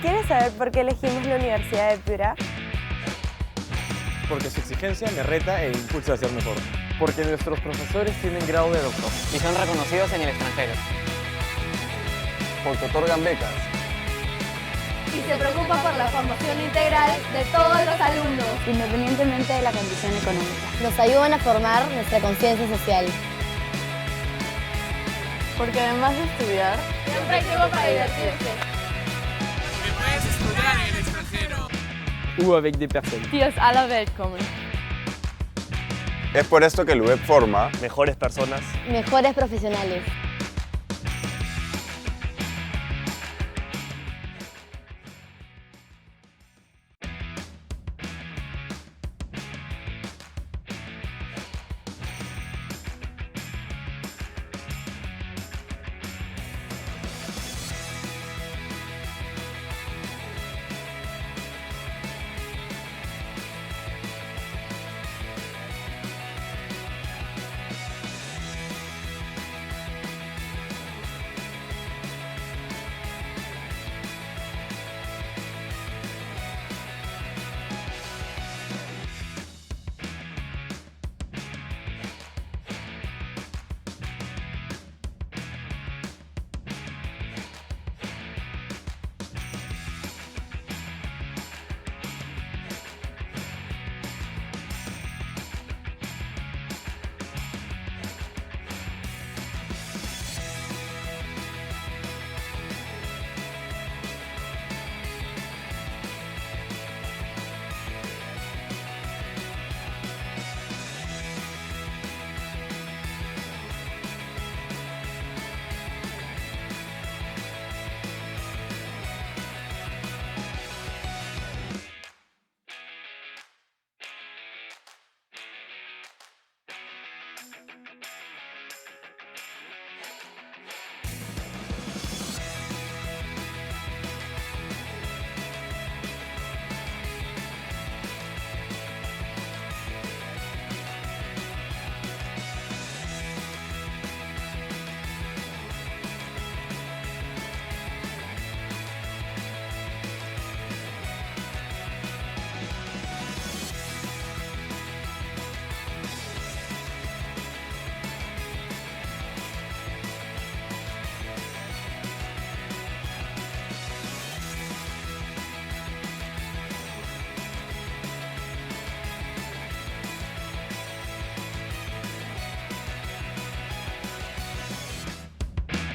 ¿Quieres saber por qué elegimos la Universidad de Piura? Porque su exigencia me reta e impulsa a ser mejor. Porque nuestros profesores tienen grado de doctor. Y son reconocidos en el extranjero. Porque otorgan becas. Y se preocupa por la formación integral de todos los alumnos, independientemente de la condición económica. Nos ayudan a formar nuestra conciencia social. Porque además de estudiar, siempre hay tiempo para divertirse. Que puedes estudiar en el extranjero. Ou avec des personnes. die aus aller Welt kommen. Es por esto que el UDEP forma Mejores personas. Mejores profesionales.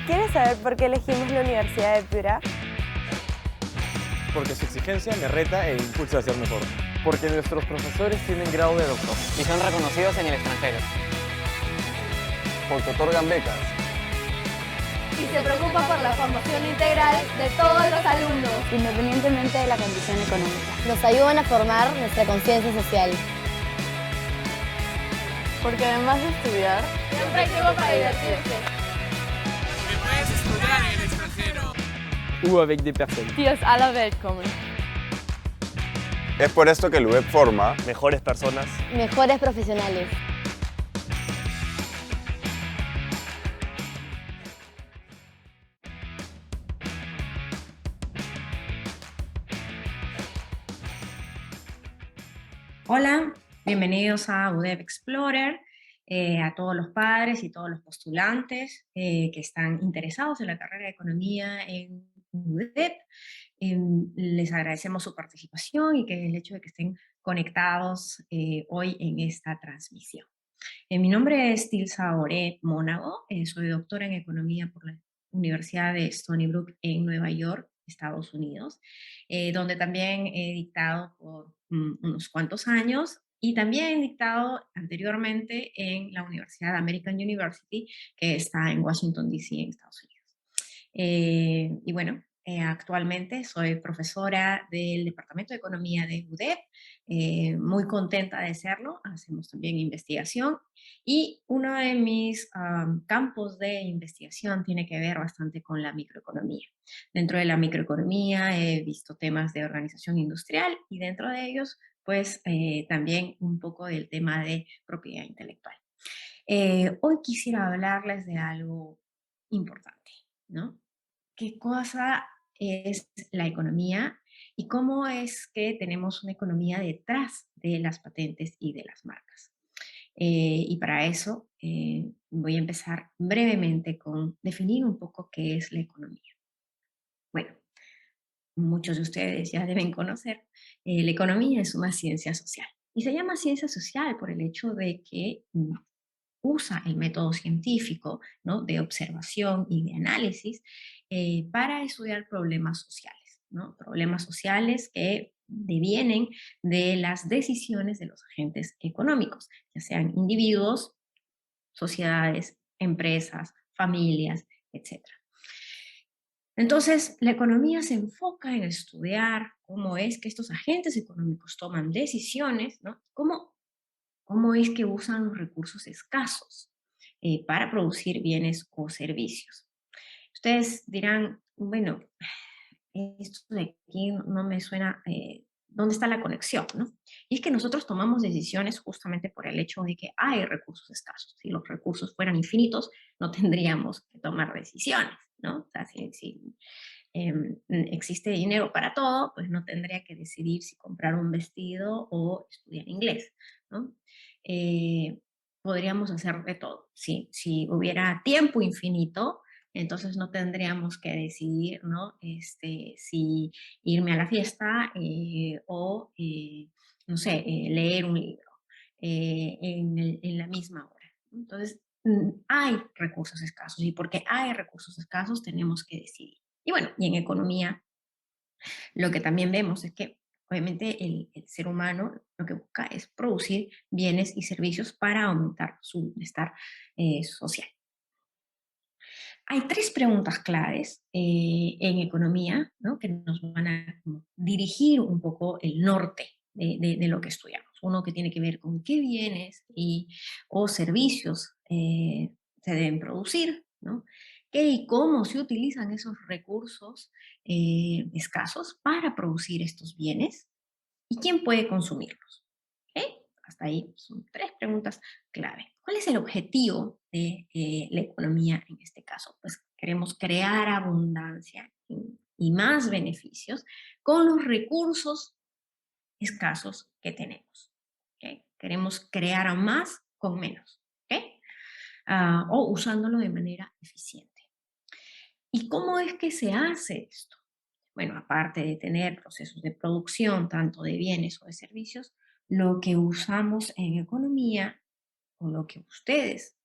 ¿Quieres saber por qué elegimos la Universidad de Piura? Porque su exigencia me reta e impulsa a ser mejor. Porque nuestros profesores tienen grado de doctor. Y son reconocidos en el extranjero. Porque otorgan becas. Y se preocupa por la formación integral de todos los alumnos, Independientemente de la condición económica. Nos ayudan a formar nuestra conciencia social. Porque además de estudiar, siempre hay tiempo para divertirse. Que puedes estudiar en el extranjero. Ou avec des personnes. die aus aller Welt kommen. Es por esto que el UDEP forma Mejores personas. Mejores profesionales. Hola, bienvenidos a UDEP Explorer, a todos los padres y todos los postulantes que están interesados en la carrera de Economía en UDEP. Les agradecemos su participación y que el hecho de que estén conectados hoy en esta transmisión. Mi nombre es Tilsa Oré Mónago, soy doctora en Economía por la Universidad de Stony Brook en Nueva York, Estados Unidos, donde también he dictado por unos cuantos años y también he dictado anteriormente en la Universidad American University, que está en Washington, D.C., en Estados Unidos. Y bueno, actualmente soy profesora del Departamento de Economía de UDEP, muy contenta de serlo. Hacemos también investigación y uno de mis campos de investigación tiene que ver bastante con la microeconomía. Dentro de la microeconomía he visto temas de organización industrial y dentro de ellos pues también un poco del tema de propiedad intelectual. Hoy quisiera hablarles de algo importante, ¿no? ¿Qué cosa es la economía y cómo es que tenemos una economía detrás de las patentes y de las marcas. Y para eso voy a empezar brevemente con definir un poco qué es la economía. Bueno, muchos de ustedes ya deben conocer, la economía es una ciencia social. Y se llama ciencia social por el hecho de que usa el método científico, ¿no?, de observación y de análisis para estudiar problemas sociales, ¿no? Problemas sociales que devienen de las decisiones de los agentes económicos, ya sean individuos, sociedades, empresas, familias, etc. Entonces, la economía se enfoca en estudiar cómo es que estos agentes económicos toman decisiones, ¿no? Cómo es que usan los recursos escasos para producir bienes o servicios. Ustedes dirán, bueno, esto de aquí no me suena, ¿dónde está la conexión, no? Y es que nosotros tomamos decisiones justamente por el hecho de que hay recursos escasos. Si los recursos fueran infinitos, no tendríamos que tomar decisiones, ¿no? O sea, si existe dinero para todo, pues no tendría que decidir si comprar un vestido o estudiar inglés, ¿no? Podríamos hacer de todo. Si hubiera tiempo infinito, entonces no tendríamos que decidir, ¿no?, si irme a la fiesta o, no sé, leer un libro en la misma hora. Entonces, hay recursos escasos y porque hay recursos escasos tenemos que decidir. Y bueno, y en economía lo que también vemos es que obviamente el ser humano lo que busca es producir bienes y servicios para aumentar su bienestar social. Hay tres preguntas claves en economía, ¿no?, que nos van a dirigir un poco el norte de lo que estudiamos. Uno que tiene que ver con qué bienes o servicios se deben producir, ¿no?, qué y cómo se utilizan esos recursos escasos para producir estos bienes y quién puede consumirlos. ¿Okay? Hasta ahí son tres preguntas clave. ¿Cuál es el objetivo de la economía en este caso? Pues queremos crear abundancia y más beneficios con los recursos escasos que tenemos. ¿Okay? Queremos crear más con menos. ¿Okay? O usándolo de manera eficiente. ¿Y cómo es que se hace esto? Bueno, aparte de tener procesos de producción, tanto de bienes o de servicios, lo que usamos en economía, o lo que ustedes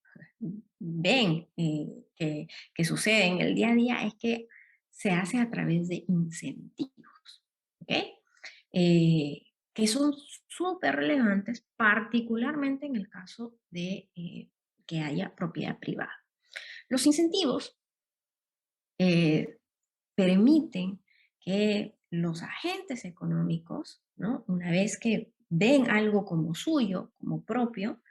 ven que sucede en el día a día, es que se hace a través de incentivos, ¿ok? Que son súper relevantes, particularmente en el caso de que haya propiedad privada. Los incentivos permiten que los agentes económicos, ¿no?, una vez que ven algo como suyo, como propio,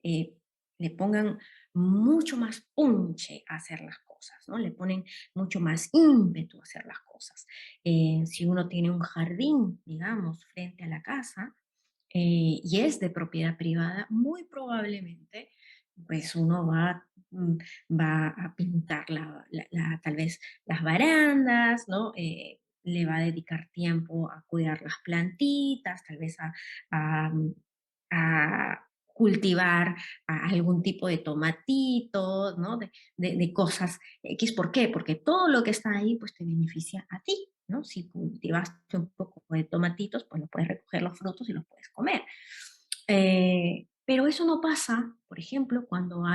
le pongan mucho más punche a hacer las cosas, ¿no? Le ponen mucho más ímpetu a hacer las cosas. Si uno tiene un jardín, digamos, frente a la casa y es de propiedad privada, muy probablemente pues uno va a pintar tal vez las barandas, ¿no? Le va a dedicar tiempo a cuidar las plantitas, tal vez a cultivar algún tipo de tomatito, ¿no? De cosas X. ¿Por qué? Porque todo lo que está ahí pues te beneficia a ti, ¿no? Si cultivaste un poco de tomatitos, pues lo puedes recoger los frutos y los puedes comer. Pero eso no pasa, por ejemplo, cuando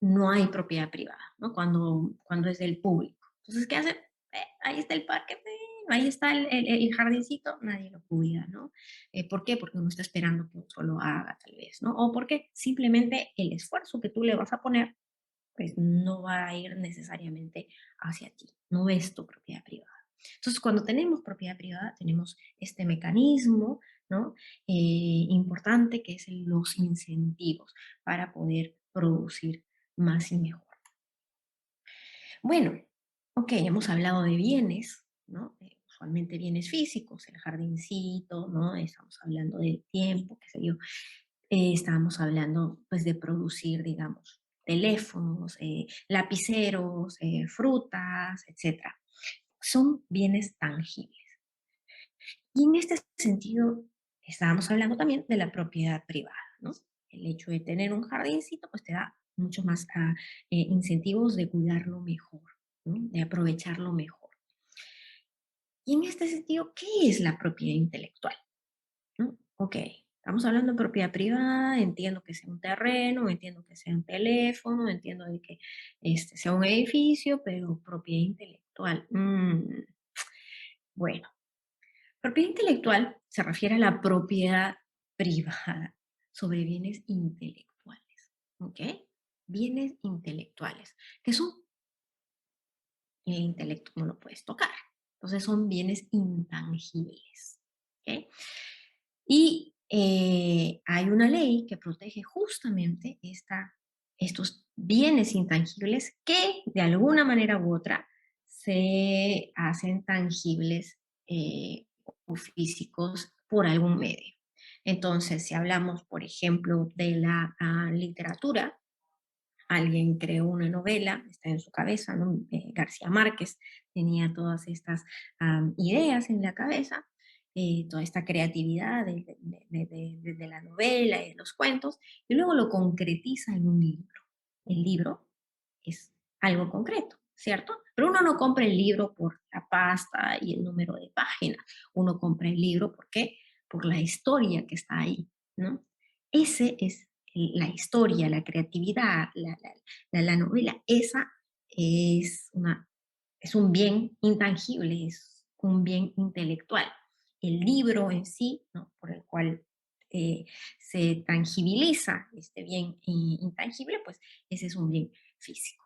no hay propiedad privada, ¿no? Cuando es del público. Entonces, ¿qué hace? Ahí está el parque, ahí está el jardincito, nadie lo cuida, ¿no? ¿Por qué? Porque uno está esperando que otro lo haga, tal vez, ¿no? O porque simplemente el esfuerzo que tú le vas a poner, pues no va a ir necesariamente hacia ti, no es tu propiedad privada. Entonces, cuando tenemos propiedad privada, tenemos este mecanismo, ¿no?, importante, que es los incentivos para poder producir más y mejor. Bueno, ok, hemos hablado de bienes, ¿no? Usualmente bienes físicos, el jardincito, ¿no? Estamos hablando del tiempo, qué sé yo. Estábamos hablando, pues, de producir, digamos, teléfonos, lapiceros, frutas, etc. son bienes tangibles. Y en este sentido, estábamos hablando también de la propiedad privada, ¿no? El hecho de tener un jardincito, pues te da muchos más incentivos de cuidarlo mejor, ¿no? De aprovecharlo mejor. Y en este sentido, ¿qué es la propiedad intelectual? ¿No? Ok, estamos hablando de propiedad privada, entiendo que sea un terreno, entiendo que sea un teléfono, entiendo de que sea un edificio, pero propiedad intelectual. Bueno, propiedad intelectual se refiere a la propiedad privada sobre bienes intelectuales, ¿ok? Bienes intelectuales, que son el intelecto no lo puedes tocar, entonces son bienes intangibles, ¿ok? Y hay una ley que protege justamente estos bienes intangibles que de alguna manera u otra se hacen tangibles o físicos por algún medio. Entonces, si hablamos, por ejemplo, de la literatura, alguien creó una novela, está en su cabeza, ¿no? García Márquez tenía todas estas ideas en la cabeza, toda esta creatividad de la novela y de los cuentos, y luego lo concretiza en un libro. El libro es algo concreto, ¿cierto? Pero uno no compra el libro por la pasta y el número de páginas, uno compra el libro por la historia que está ahí, ¿no? Ese es la historia, la creatividad, la novela, esa es un bien intangible, es un bien intelectual. El libro en sí, ¿no? Por el cual se tangibiliza este bien intangible, pues ese es un bien físico,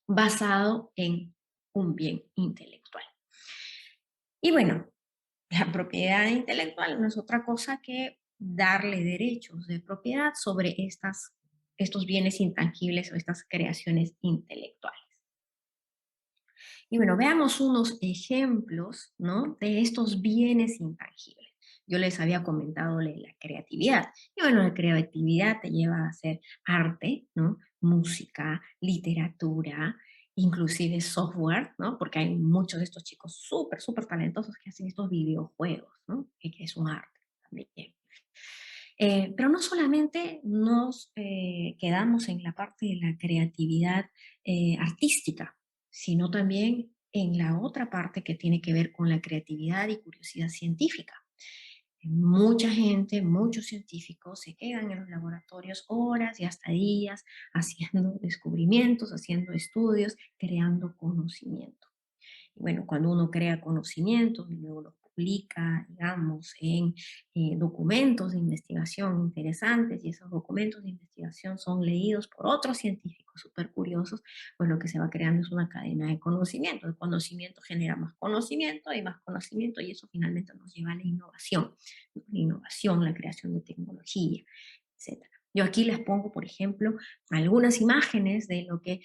basado en un bien intelectual. Y bueno, la propiedad intelectual no es otra cosa que darle derechos de propiedad sobre estos bienes intangibles o estas creaciones intelectuales. Y bueno, veamos unos ejemplos, ¿no? De estos bienes intangibles. Yo les había comentado la creatividad. Y bueno, la creatividad te lleva a hacer arte, ¿no? Música, literatura, inclusive software, ¿no? Porque hay muchos de estos chicos súper, súper talentosos que hacen estos videojuegos, ¿no? Que es un arte también. Pero no solamente nos quedamos en la parte de la creatividad artística, sino también en la otra parte que tiene que ver con la creatividad y curiosidad científica. Mucha gente, muchos científicos se quedan en los laboratorios horas y hasta días haciendo descubrimientos, haciendo estudios, creando conocimiento. Y bueno, cuando uno crea conocimientos y luego los publica, digamos, en documentos de investigación interesantes y esos documentos de investigación son leídos por otros científicos súper curiosos, pues lo que se va creando es una cadena de conocimiento. El conocimiento genera más conocimiento y más conocimiento y eso finalmente nos lleva a la innovación, la creación de tecnología, etc. Yo aquí les pongo, por ejemplo, algunas imágenes de lo que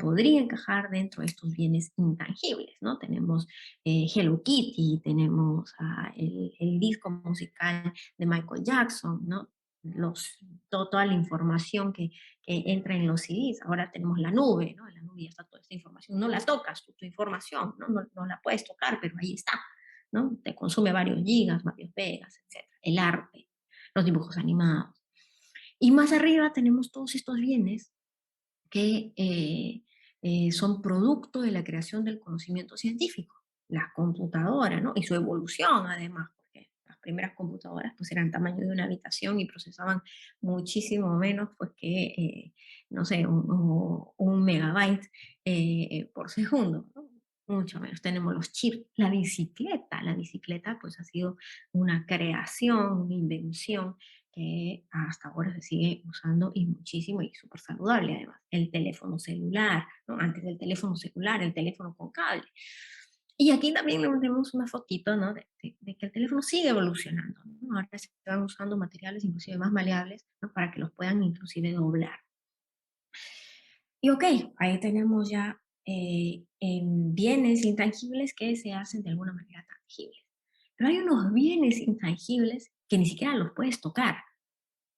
podría encajar dentro de estos bienes intangibles, ¿no? Tenemos Hello Kitty, tenemos el disco musical de Michael Jackson, ¿no? Toda la información que entra en los CDs. Ahora tenemos la nube, ¿no? En la nube ya está toda esta información. No la tocas, tu información, ¿no? No la puedes tocar, pero ahí está, ¿no? Te consume varios gigas, varios megas, etc. El arte, los dibujos animados. Y más arriba tenemos todos estos bienes que son producto de la creación del conocimiento científico, la computadora, ¿no? Y su evolución además, porque las primeras computadoras pues eran tamaño de una habitación y procesaban muchísimo menos pues que, no sé, un megabyte por segundo, ¿no? Mucho menos. Tenemos los chips, la bicicleta pues ha sido una creación, una invención que hasta ahora se sigue usando y muchísimo y súper saludable además. El teléfono celular, ¿no? Antes del teléfono celular, el teléfono con cable. Y aquí también le tenemos una fotito, ¿no? de que el teléfono sigue evolucionando, ¿no? Ahora se van usando materiales inclusive más maleables, ¿no? Para que los puedan inclusive doblar. Y ok, ahí tenemos ya bienes intangibles que se hacen de alguna manera tangibles. Pero hay unos bienes intangibles que ni siquiera los puedes tocar,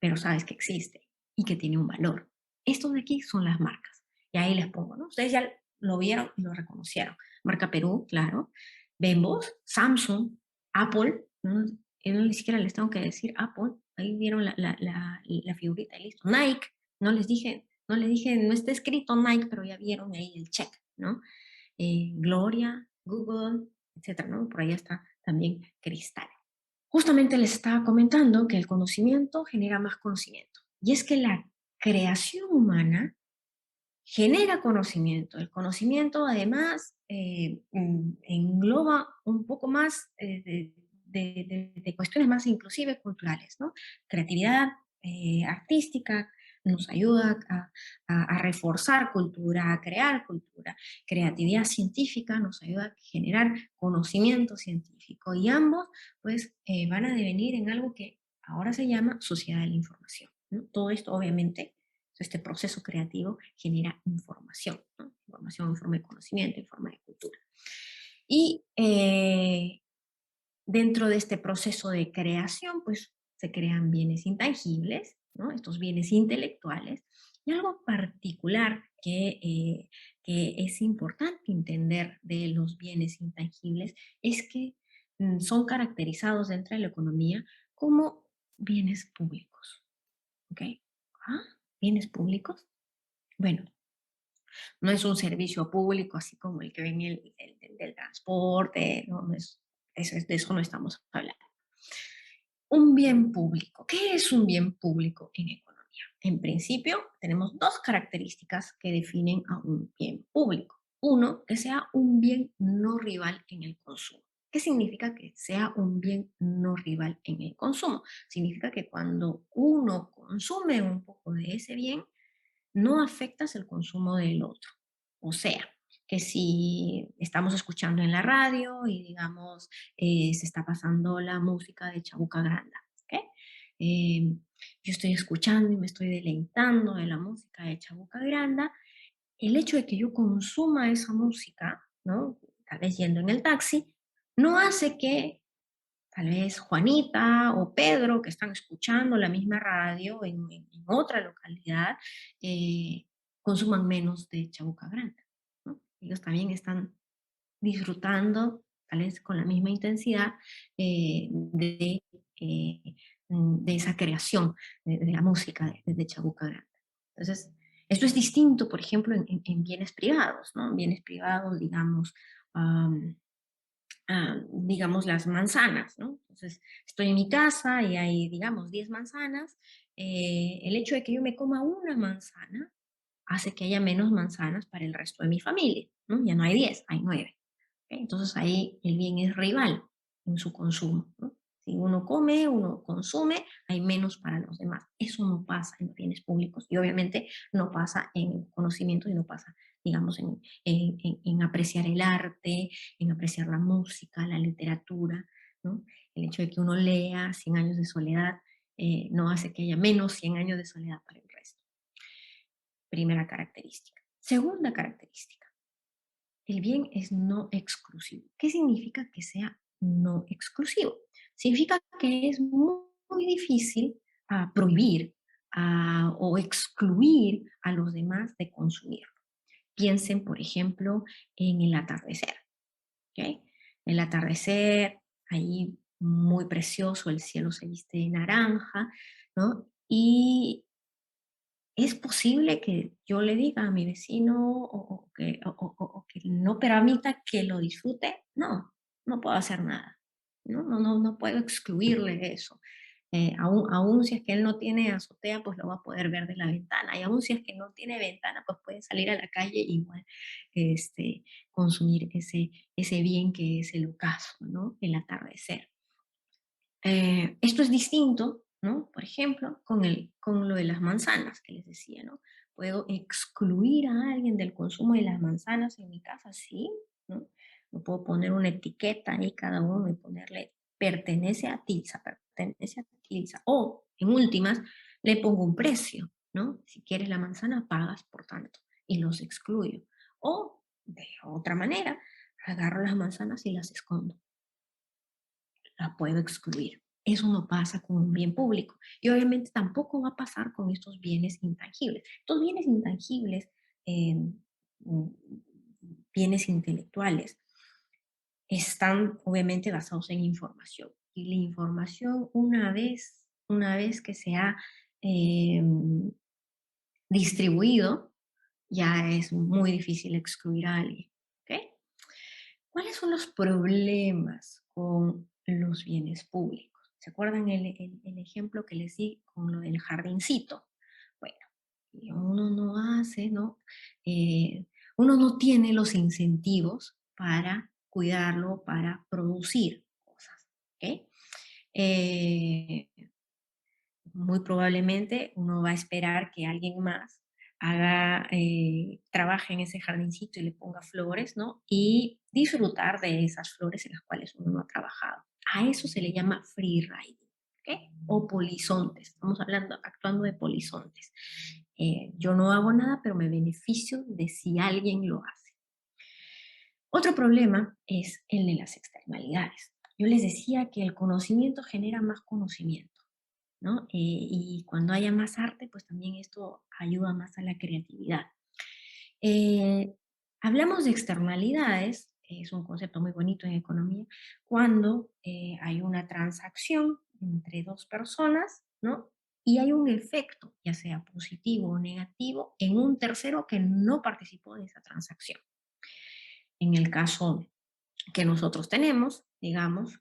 pero sabes que existe y que tiene un valor. Estos de aquí son las marcas. Y ahí les pongo, ¿no? Ustedes ya lo vieron y lo reconocieron. Marca Perú, claro, Bembos, Samsung, Apple, ¿no? Yo ni siquiera les tengo que decir Apple, ahí vieron la figurita y listo. Nike, no les dije, no está escrito Nike, pero ya vieron ahí el check, ¿no? Gloria, Google, etcétera, ¿no? Por ahí está también Cristal. Justamente les estaba comentando que el conocimiento genera más conocimiento. Y es que la creación humana genera conocimiento. El conocimiento, además, engloba un poco más de cuestiones más inclusive culturales, ¿no? Creatividad artística nos ayuda a reforzar cultura, a crear cultura. Creatividad científica nos ayuda a generar conocimiento científico. Y ambos, pues, van a devenir en algo que ahora se llama sociedad de la información, ¿no? Todo esto, obviamente, este proceso creativo genera información, ¿no? Información en forma de conocimiento, en forma de cultura. Y dentro de este proceso de creación, pues se crean bienes intangibles, ¿no? Estos bienes intelectuales, y algo particular que es importante entender de los bienes intangibles es que son caracterizados dentro de la economía como bienes públicos, ¿ok? ¿Ah? ¿Bienes públicos? Bueno, no es un servicio público así como el que ven del transporte, no, de eso no estamos hablando. Un bien público. ¿Qué es un bien público en economía? En principio, tenemos dos características que definen a un bien público. Uno, que sea un bien no rival en el consumo. ¿Qué significa que sea un bien no rival en el consumo? Significa que cuando uno consume un poco de ese bien, no afectas el consumo del otro. O sea, que si estamos escuchando en la radio y digamos se está pasando la música de Chabuca Granda, ¿okay? Yo estoy escuchando y me estoy deleitando de la música de Chabuca Granda, el hecho de que yo consuma esa música, ¿no? Tal vez yendo en el taxi, no hace que tal vez Juanita o Pedro, que están escuchando la misma radio en otra localidad, consuman menos de Chabuca Granda, ¿no? Ellos también están disfrutando, tal vez con la misma intensidad, de esa creación de la música de Chabuca Granda. Entonces, esto es distinto, por ejemplo, en bienes privados, ¿no? En bienes privados, digamos, las manzanas, ¿no? Entonces, estoy en mi casa y hay, digamos, 10 manzanas. El hecho de que yo me coma una manzana hace que haya menos manzanas para el resto de mi familia, ¿no? Ya no hay 10, hay 9. ¿Okay? Entonces, ahí el bien es rival en su consumo, ¿no? Si uno come, uno consume, hay menos para los demás. Eso no pasa en los bienes públicos y obviamente no pasa en conocimiento y no pasa, digamos, en apreciar el arte, en apreciar la música, la literatura, ¿no? El hecho de que uno lea 100 años de soledad no hace que haya menos 100 años de soledad para el resto. Primera característica. Segunda característica. El bien es no exclusivo. ¿Qué significa que sea no exclusivo? Significa que es muy difícil prohibir o excluir a los demás de consumirlo. Piensen, por ejemplo, en el atardecer. ¿Okay? El atardecer, ahí muy precioso, el cielo se viste de naranja, ¿no? Y es posible que yo le diga a mi vecino o que no permita que lo disfrute. No, no puedo hacer nada. No puedo excluirle eso. Aún si es que él no tiene azotea, pues lo va a poder ver de la ventana. Y aún si es que no tiene ventana, pues puede salir a la calle y igual consumir ese bien que es el ocaso, ¿no? El atardecer. Esto es distinto, ¿no? Por ejemplo, con lo de las manzanas que les decía, ¿no? ¿Puedo excluir a alguien del consumo de las manzanas en mi casa? Sí, ¿no? No puedo poner una etiqueta ahí cada uno y ponerle pertenece a Tilsa, pertenece a Tilsa. O, en últimas, le pongo un precio, ¿no? Si quieres la manzana, pagas por tanto y los excluyo. O, de otra manera, agarro las manzanas y las escondo. La puedo excluir. Eso no pasa con un bien público. Y obviamente tampoco va a pasar con estos bienes intangibles. Estos bienes intangibles bienes intelectuales están obviamente basados en información. Y la información, una vez que se ha distribuido, ya es muy difícil excluir a alguien. ¿Ok? ¿Cuáles son los problemas con los bienes públicos? ¿Se acuerdan el ejemplo que les di con lo del jardincito? Bueno, uno no hace, ¿no? Uno no tiene los incentivos para cuidarlo, para producir cosas. ¿Ok? Muy probablemente uno va a esperar que alguien más trabaje en ese jardincito y le ponga flores, ¿no? Y disfrutar de esas flores en las cuales uno no ha trabajado. A eso se le llama free riding, ¿ok? O polizontes. Estamos actuando de polizontes. Yo no hago nada, pero me beneficio de si alguien lo hace. Otro problema es el de las externalidades. Yo les decía que el conocimiento genera más conocimiento, ¿no? Y cuando haya más arte, pues también esto ayuda más a la creatividad. Hablamos de externalidades, es un concepto muy bonito en economía, cuando hay una transacción entre dos personas, ¿no? Y hay un efecto, ya sea positivo o negativo, en un tercero que no participó de esa transacción. En el caso que nosotros tenemos, digamos,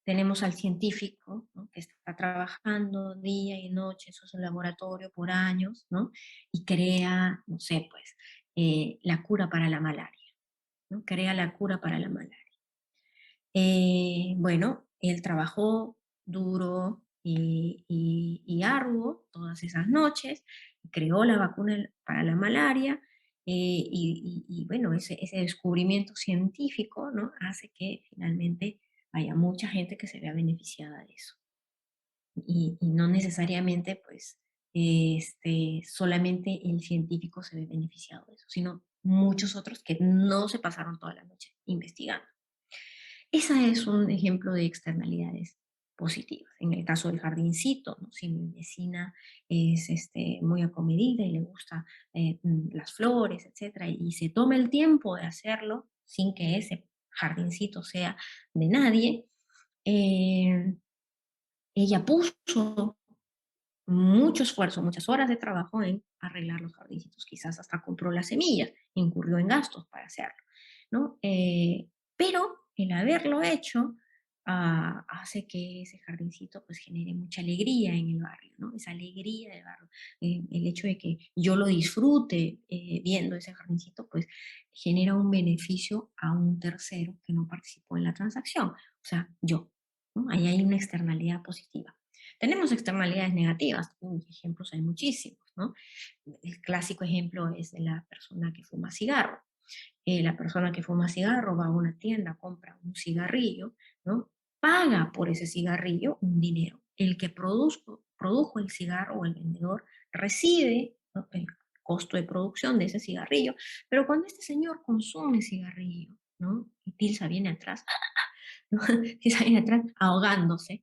tenemos al científico, ¿no? Que está trabajando día y noche en su laboratorio por años, ¿no? Y crea, no sé, pues, la cura para la malaria, ¿no? Crea la cura para la malaria. Bueno, él trabajó duro y arduo todas esas noches, creó la vacuna para la malaria, y bueno, ese descubrimiento científico, ¿no? Hace que finalmente haya mucha gente que se vea beneficiada de eso. Y no necesariamente, pues, solamente el científico se ve beneficiado de eso, sino muchos otros que no se pasaron toda la noche investigando. Ese es un ejemplo de externalidades positivas. En el caso del jardincito, ¿no? Si mi vecina es muy acomedida y le gusta las flores, etcétera, y se toma el tiempo de hacerlo sin que ese jardincito sea de nadie, ella puso mucho esfuerzo, muchas horas de trabajo en arreglar los jardincitos. Quizás hasta compró las semillas, incurrió en gastos para hacerlo, ¿no? Pero el haberlo hecho hace que ese jardincito pues genere mucha alegría en el barrio, ¿no? Esa alegría del barrio. El hecho de que yo lo disfrute viendo ese jardincito pues genera un beneficio a un tercero que no participó en la transacción, o sea, yo, ¿no? Ahí hay una externalidad positiva. Tenemos externalidades negativas, ejemplos hay muchísimos, ¿no? El clásico ejemplo es de la persona que fuma cigarro. La persona que fuma cigarro va a una tienda, compra un cigarrillo, ¿no? Paga por ese cigarrillo un dinero. El que produjo el cigarro o el vendedor recibe, ¿no? El costo de producción de ese cigarrillo, pero cuando este señor consume cigarrillo, ¿no? Y Tilsa viene atrás, ¿no? Tilsa viene atrás ahogándose,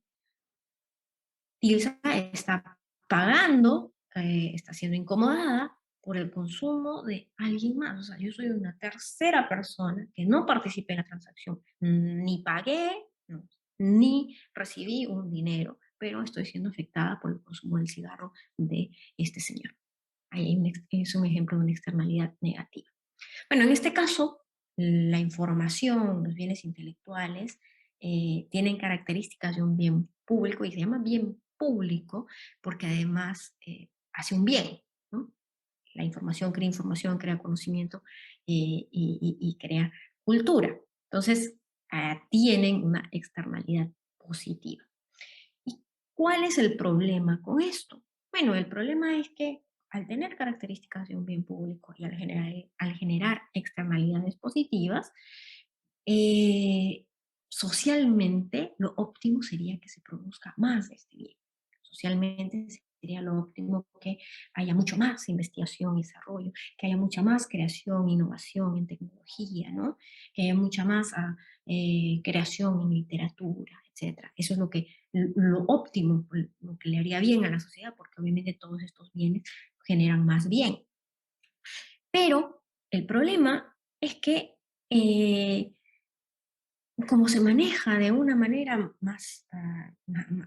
Tilsa está pagando, está siendo incomodada por el consumo de alguien más. O sea, yo soy una tercera persona que no participé en la transacción, ni pagué, no, ni recibí un dinero, pero estoy siendo afectada por el consumo del cigarro de este señor. Ahí es un ejemplo de una externalidad negativa. Bueno, en este caso, la información, los bienes intelectuales, tienen características de un bien público y se llama bien público porque además hace un bien, ¿no? La información, crea conocimiento y crea cultura. Entonces, tienen una externalidad positiva. ¿Y cuál es el problema con esto? Bueno, el problema es que al tener características de un bien público y al generar externalidades positivas, socialmente lo óptimo sería que se produzca más de este bien. Socialmente sería lo óptimo que haya mucho más investigación y desarrollo, que haya mucha más creación, innovación en tecnología, ¿no? Que haya mucha más creación en literatura, etc. Eso es lo óptimo, lo que le haría bien a la sociedad, porque obviamente todos estos bienes generan más bien. Pero el problema es que como se maneja de una manera más,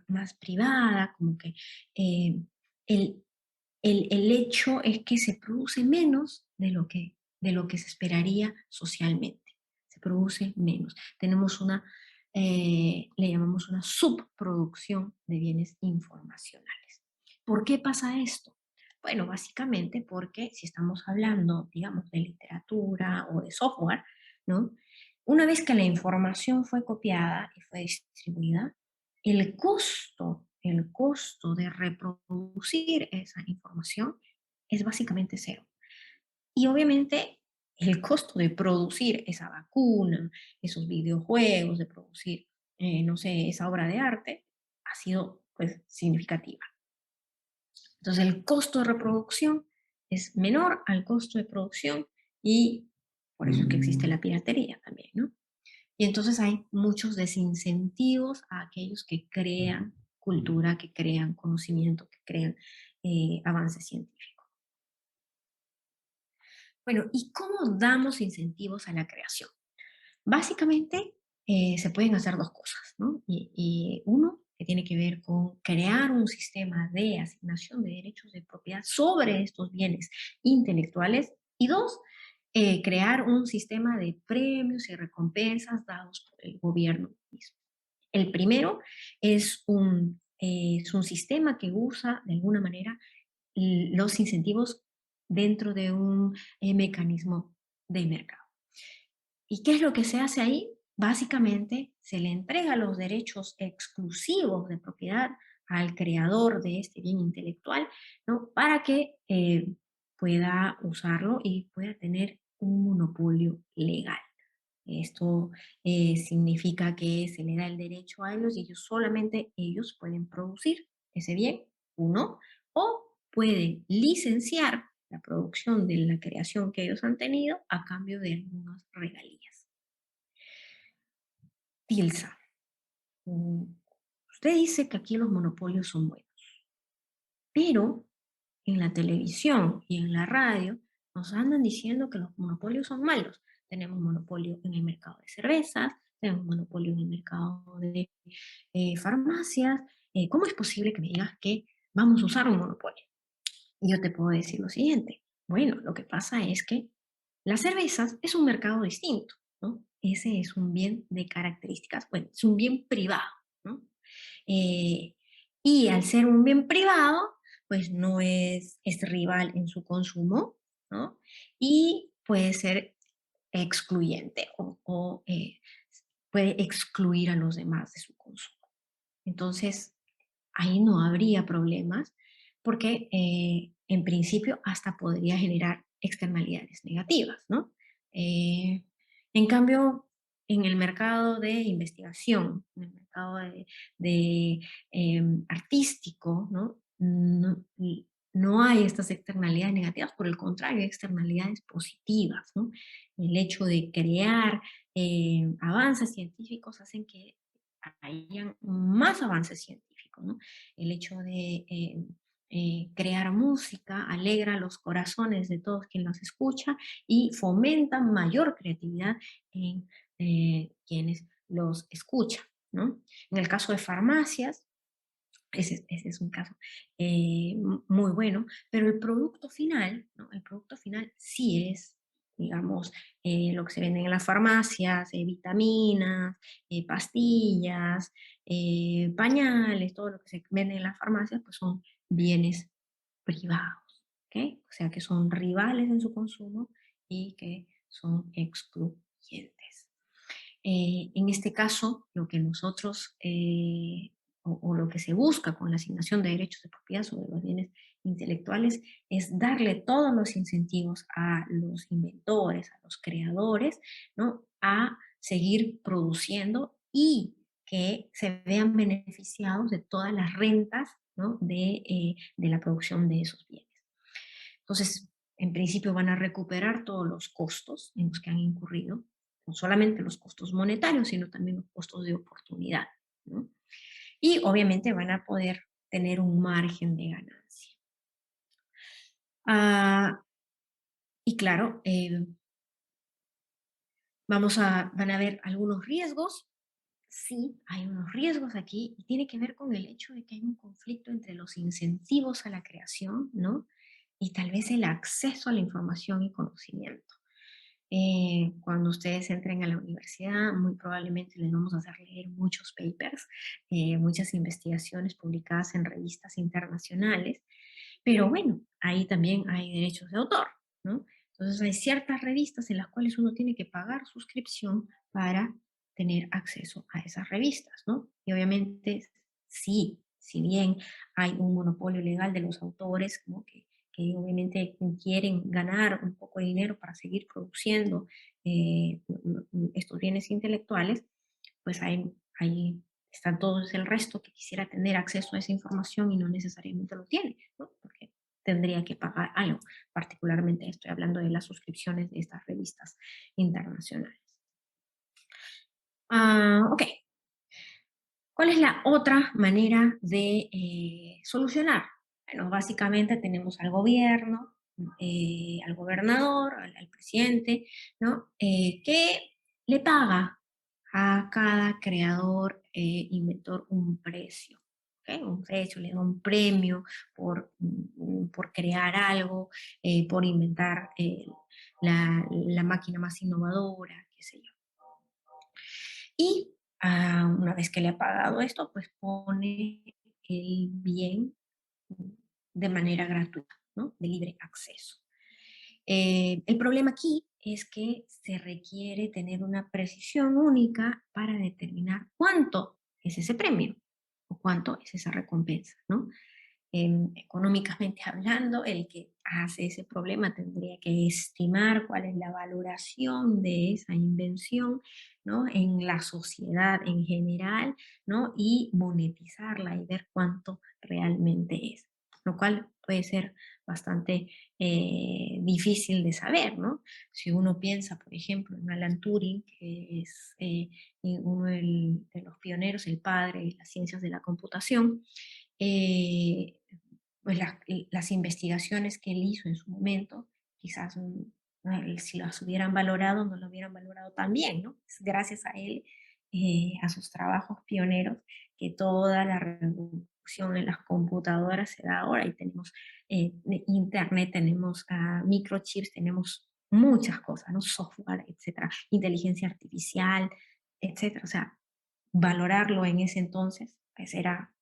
más privada, como que el, el hecho es que se produce menos de lo que se esperaría socialmente. Se produce menos. Tenemos le llamamos una subproducción de bienes informacionales. ¿Por qué pasa esto? Bueno, básicamente porque si estamos hablando, digamos, de literatura o de software, ¿no? Una vez que la información fue copiada y fue distribuida, el costo de reproducir esa información es básicamente cero. Y obviamente el costo de producir esa vacuna, esos videojuegos, de producir, no sé, esa obra de arte, ha sido pues significativa. Entonces el costo de reproducción es menor al costo de producción y por eso es que existe la piratería también, ¿no? Y entonces hay muchos desincentivos a aquellos que crean cultura, que crean conocimiento, que crean avance científico. Bueno, ¿y cómo damos incentivos a la creación? Básicamente se pueden hacer dos cosas, ¿no? Y uno que tiene que ver con crear un sistema de asignación de derechos de propiedad sobre estos bienes intelectuales. Y dos, crear un sistema de premios y recompensas dados por el gobierno mismo. El primero es un sistema que usa de alguna manera los incentivos dentro de un mecanismo de mercado. ¿Y qué es lo que se hace ahí? Básicamente se le entrega los derechos exclusivos de propiedad al creador de este bien intelectual, ¿no? Para que pueda usarlo y pueda tener un monopolio legal. Esto significa que se le da el derecho a ellos y solamente ellos pueden producir ese bien, uno, o pueden licenciar la producción de la creación que ellos han tenido a cambio de algunas regalías. Tilsa, usted dice que aquí los monopolios son buenos, pero en la televisión y en la radio nos andan diciendo que los monopolios son malos. Tenemos monopolio en el mercado de cervezas, tenemos monopolio en el mercado de farmacias. ¿Cómo es posible que me digas que vamos a usar un monopolio? Y yo te puedo decir lo siguiente. Bueno, lo que pasa es que las cervezas es un mercado distinto, ¿no? Ese es un bien de características, bueno, es un bien privado, ¿no? Y al ser un bien privado, pues no es rival en su consumo, ¿no? Y puede ser excluyente o puede excluir a los demás de su consumo. Entonces, ahí no habría problemas porque en principio hasta podría generar externalidades negativas, ¿no? En cambio, en el mercado de investigación, en el mercado artístico, ¿no? No hay estas externalidades negativas, por el contrario, hay externalidades positivas, ¿no? El hecho de crear avances científicos hacen que hayan más avances científicos, ¿no? El hecho de crear música alegra los corazones de todos quienes los escucha y fomenta mayor creatividad en quienes los escuchan, ¿no? En el caso de farmacias, ese es un caso muy bueno, pero el producto final, ¿no? El producto final sí es, digamos, lo que se vende en las farmacias, vitaminas, pastillas, pañales, todo lo que se vende en las farmacias, pues son bienes privados, ¿ok? O sea que son rivales en su consumo y que son excluyentes. En este caso, lo que nosotros o lo que se busca con la asignación de derechos de propiedad sobre los bienes intelectuales es darle todos los incentivos a los inventores, a los creadores, ¿no? A seguir produciendo y que se vean beneficiados de todas las rentas, ¿no? de la producción de esos bienes. Entonces, en principio van a recuperar todos los costos en los que han incurrido, no solamente los costos monetarios, sino también los costos de oportunidad, ¿no? Y obviamente van a poder tener un margen de ganancia. Y claro, Van a ver algunos riesgos. Sí, hay unos riesgos aquí y tiene que ver con el hecho de que hay un conflicto entre los incentivos a la creación, ¿no? Y tal vez el acceso a la información y conocimiento. Cuando ustedes entren a la universidad, muy probablemente les vamos a hacer leer muchos papers, muchas investigaciones publicadas en revistas internacionales, pero bueno, ahí también hay derechos de autor, ¿no? Entonces hay ciertas revistas en las cuales uno tiene que pagar suscripción para tener acceso a esas revistas, ¿no? Y obviamente, sí, si bien hay un monopolio legal de los autores, ¿no? que obviamente quieren ganar un poco de dinero para seguir produciendo estos bienes intelectuales, pues ahí está todo el resto que quisiera tener acceso a esa información y no necesariamente lo tiene, ¿no? Porque tendría que pagar algo. Particularmente estoy hablando de las suscripciones de estas revistas internacionales. Ok. ¿Cuál es la otra manera de solucionar? Bueno, básicamente tenemos al gobierno, al gobernador, al presidente, ¿no? Que le paga a cada creador, inventor un precio. ¿Okay? Un precio, le da un premio por crear algo, por inventar la máquina más innovadora, qué sé yo. Y una vez que le ha pagado esto, pues pone el bien de manera gratuita, ¿no? De libre acceso. El problema aquí es que se requiere tener una precisión única para determinar cuánto es ese premio o cuánto es esa recompensa, ¿no? Económicamente hablando, el que hace ese problema tendría que estimar cuál es la valoración de esa invención, ¿no? En la sociedad en general, ¿no? Y monetizarla y ver cuánto realmente es, lo cual puede ser bastante difícil de saber, ¿no? Si uno piensa, por ejemplo, en Alan Turing, que es uno de los pioneros, el padre de las ciencias de la computación, pues las investigaciones que él hizo en su momento, quizás si las hubieran valorado, no lo hubieran valorado tan bien, ¿no? Es gracias a él, a sus trabajos pioneros, que toda la revolución en las computadoras se da ahora y tenemos internet, tenemos microchips, tenemos muchas cosas, ¿no? Software, etcétera, inteligencia artificial, etcétera. O sea, valorarlo en ese entonces, pues era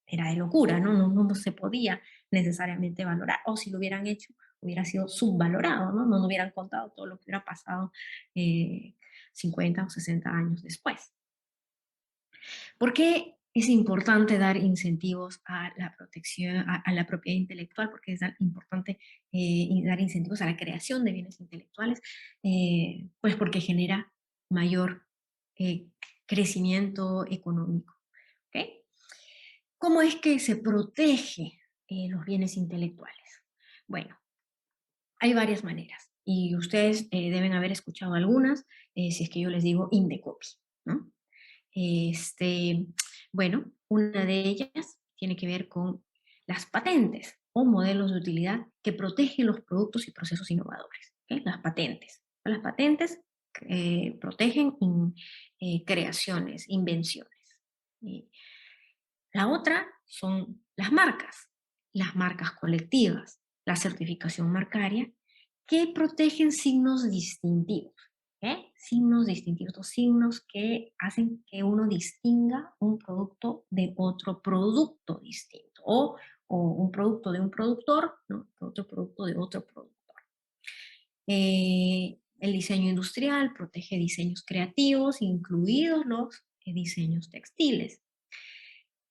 de locura, ¿no? No se podía necesariamente valorar, o si lo hubieran hecho, hubiera sido subvalorado, ¿no? No hubieran contado todo lo que hubiera pasado 50 o 60 años después. ¿Por qué es importante dar incentivos a la protección, a la propiedad intelectual? Porque es importante dar incentivos a la creación de bienes intelectuales, pues porque genera mayor crecimiento económico, ¿ok? ¿Cómo es que se protege los bienes intelectuales? Bueno, hay varias maneras y ustedes deben haber escuchado algunas, si es que yo les digo Indecopy, ¿no? Bueno, una de ellas tiene que ver con las patentes o modelos de utilidad que protegen los productos y procesos innovadores. ¿Okay? Las patentes. Las patentes protegen creaciones, invenciones. La otra son las marcas colectivas, la certificación marcaria, que protegen signos distintivos. Signos distintivos, signos que hacen que uno distinga un producto de otro producto distinto, o un producto de un productor, ¿no? Otro producto de otro productor. El diseño industrial protege diseños creativos, incluidos los diseños textiles.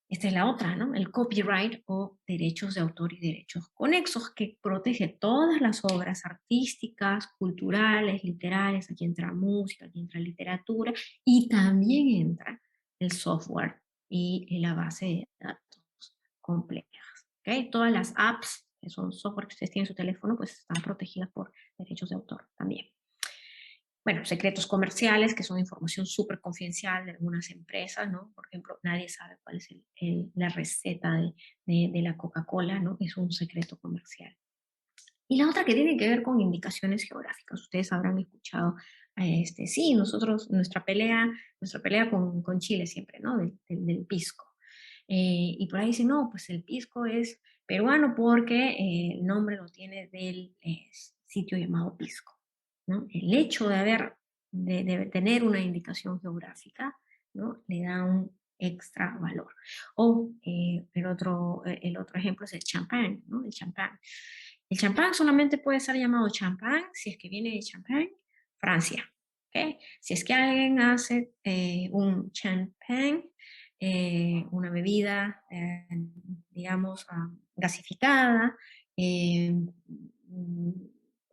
Esta es la otra, ¿no? El copyright o derechos de autor y derechos conexos, que protege todas las obras artísticas, culturales, literarias. Aquí entra música, aquí entra literatura, y también entra el software y la base de datos complejas. ¿Okay? Todas las apps, que son software que ustedes tienen en su teléfono, pues están protegidas por derechos de autor también. Bueno, secretos comerciales, que son información súper confidencial de algunas empresas, ¿no? Por ejemplo, nadie sabe cuál es la receta de la Coca-Cola, ¿no? Es un secreto comercial. Y la otra que tiene que ver con indicaciones geográficas. Ustedes habrán escuchado Sí, nuestra pelea con Chile siempre, ¿no? Del pisco. Y por ahí dicen, no, pues el pisco es peruano porque el nombre lo tiene del sitio llamado Pisco, ¿no? El hecho de tener una indicación geográfica, ¿no? Le da un extra valor. O el otro ejemplo es el champán, ¿no? El champán. El champán solamente puede ser llamado champán si es que viene de Champagne, Francia. ¿Okay? Si es que alguien hace un champán, una bebida, digamos, gasificada,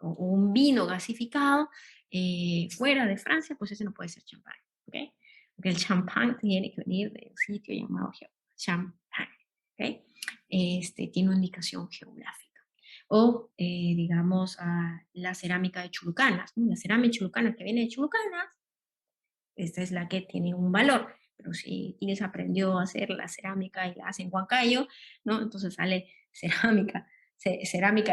o un vino gasificado fuera de Francia, pues ese no puede ser champán. ¿Okay? Porque el champán tiene que venir de un sitio llamado champán. ¿Okay? Tiene una indicación geográfica. O, digamos, la cerámica de Chulucanas, ¿no? La cerámica chulucana que viene de Chulucanas, esta es la que tiene un valor. Pero si Tines aprendió a hacer la cerámica y la hace en Huancayo, ¿no? Entonces sale cerámica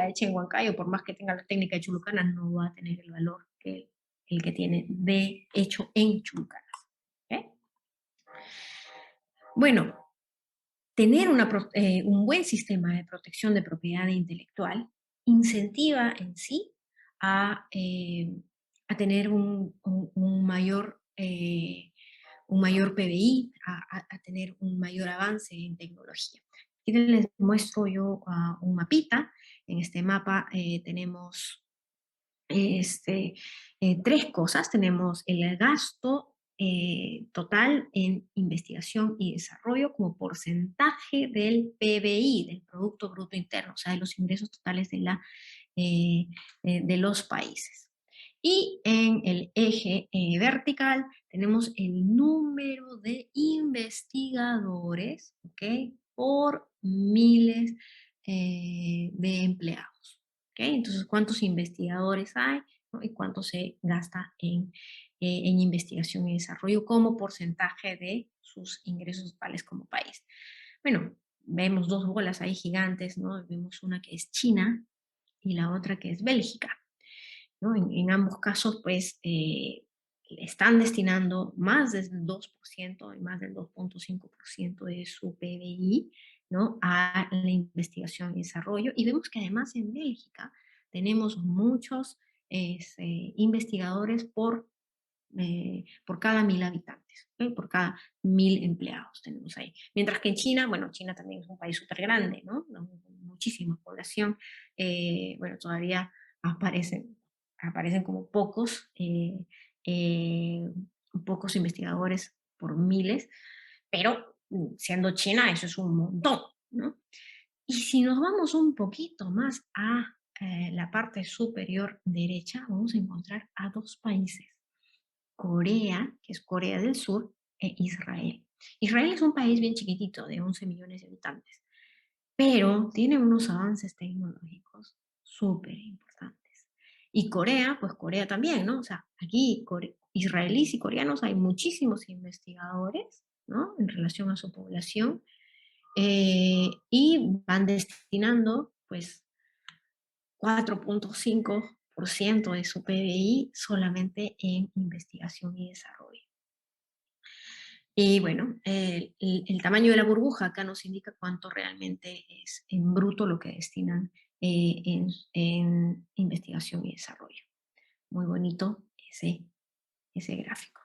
hecha en Huancayo, por más que tenga la técnica de Chulucanas, no va a tener el valor que el que tiene de hecho en Chulucanas. ¿Okay? Bueno, tener un buen sistema de protección de propiedad intelectual incentiva en sí a tener un mayor PBI, a tener un mayor avance en tecnología. Aquí les muestro yo un mapita. En este mapa tenemos tres cosas. Tenemos el gasto total en investigación y desarrollo como porcentaje del PBI, del Producto Bruto Interno, o sea, de los ingresos totales de los países. Y en el eje vertical tenemos el número de investigadores, ¿ok? Por miles de empleados. ¿Okay? Entonces, ¿cuántos investigadores hay? ¿No? Y cuánto se gasta en investigación y desarrollo como porcentaje de sus ingresos totales como país. Bueno, vemos dos bolas ahí gigantes, ¿no? Vemos una que es China y la otra que es Bélgica, ¿no? En ambos casos, pues, están destinando más del 2% y más del 2.5% de su PBI, ¿no? A la investigación y desarrollo. Y vemos que además en Bélgica tenemos muchos investigadores por cada 1000 habitantes, ¿okay? Por cada 1000 empleados tenemos ahí. Mientras que en China, bueno, China también es un país súper grande, ¿no? Muchísima población, bueno, todavía aparecen como pocos investigadores por miles, pero siendo China eso es un montón, ¿no? Y si nos vamos un poquito más a la parte superior derecha, vamos a encontrar a dos países. Corea, que es Corea del Sur, e Israel. Israel es un país bien chiquitito, de 11 millones de habitantes, pero tiene unos avances tecnológicos súper importantes. Y Corea, pues Corea también, ¿no? O sea, aquí israelíes y coreanos hay muchísimos investigadores, ¿no? En relación a su población, y van destinando, pues, 4.5% de su PBI solamente en investigación y desarrollo. Y bueno, el tamaño de la burbuja acá nos indica cuánto realmente es en bruto lo que destinan en investigación y desarrollo. Muy bonito ese gráfico.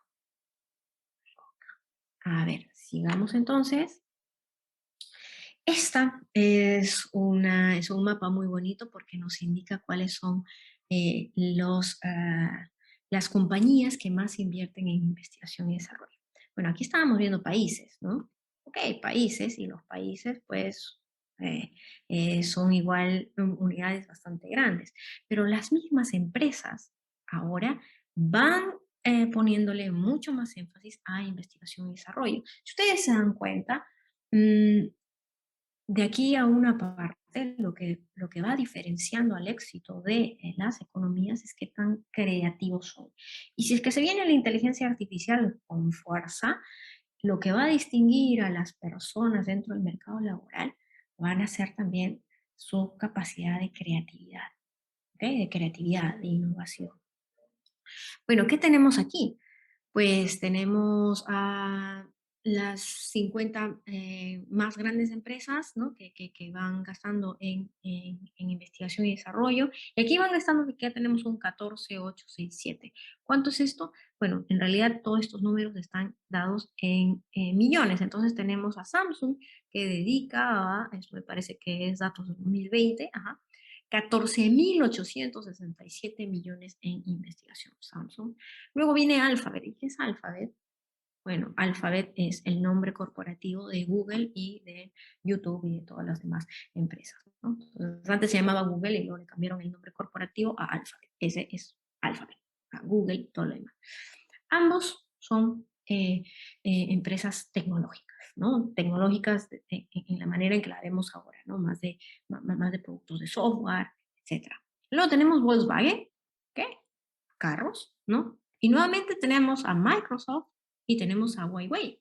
A ver, sigamos entonces. Esta es un mapa muy bonito porque nos indica cuáles son las compañías que más invierten en investigación y desarrollo. Bueno, aquí estábamos viendo países, ¿no? Ok, países, y los países pues son igual unidades bastante grandes, pero las mismas empresas ahora van poniéndole mucho más énfasis a investigación y desarrollo. Si ustedes se dan cuenta, de aquí a una parte, lo que va diferenciando al éxito de las economías es qué tan creativos son. Y si es que se viene la inteligencia artificial con fuerza, lo que va a distinguir a las personas dentro del mercado laboral van a ser también su capacidad de creatividad, ¿okay? De creatividad, de innovación. Bueno, ¿qué tenemos aquí? Pues tenemos a las 50 más grandes empresas, ¿no? que van gastando en investigación y desarrollo. Y aquí van gastando, que ya tenemos un 14, 8, 6, 7. ¿Cuánto es esto? Bueno, en realidad todos estos números están dados en millones. Entonces tenemos a Samsung, que dedica a, esto me parece que es datos de 2020, 14.867 millones en investigación Samsung. Luego viene Alphabet. ¿Y qué es Alphabet? Bueno, Alphabet es el nombre corporativo de Google y de YouTube y de todas las demás empresas, ¿no? Entonces, antes se llamaba Google y luego le cambiaron el nombre corporativo a Alphabet. Ese es Alphabet, a Google y todo lo demás. Ambos son empresas tecnológicas, ¿no? Tecnológicas en la manera en que la vemos ahora, ¿no? Más de productos de software, etc. Luego tenemos Volkswagen, ¿qué? Carros, ¿no? Y nuevamente tenemos a Microsoft y tenemos a Huawei,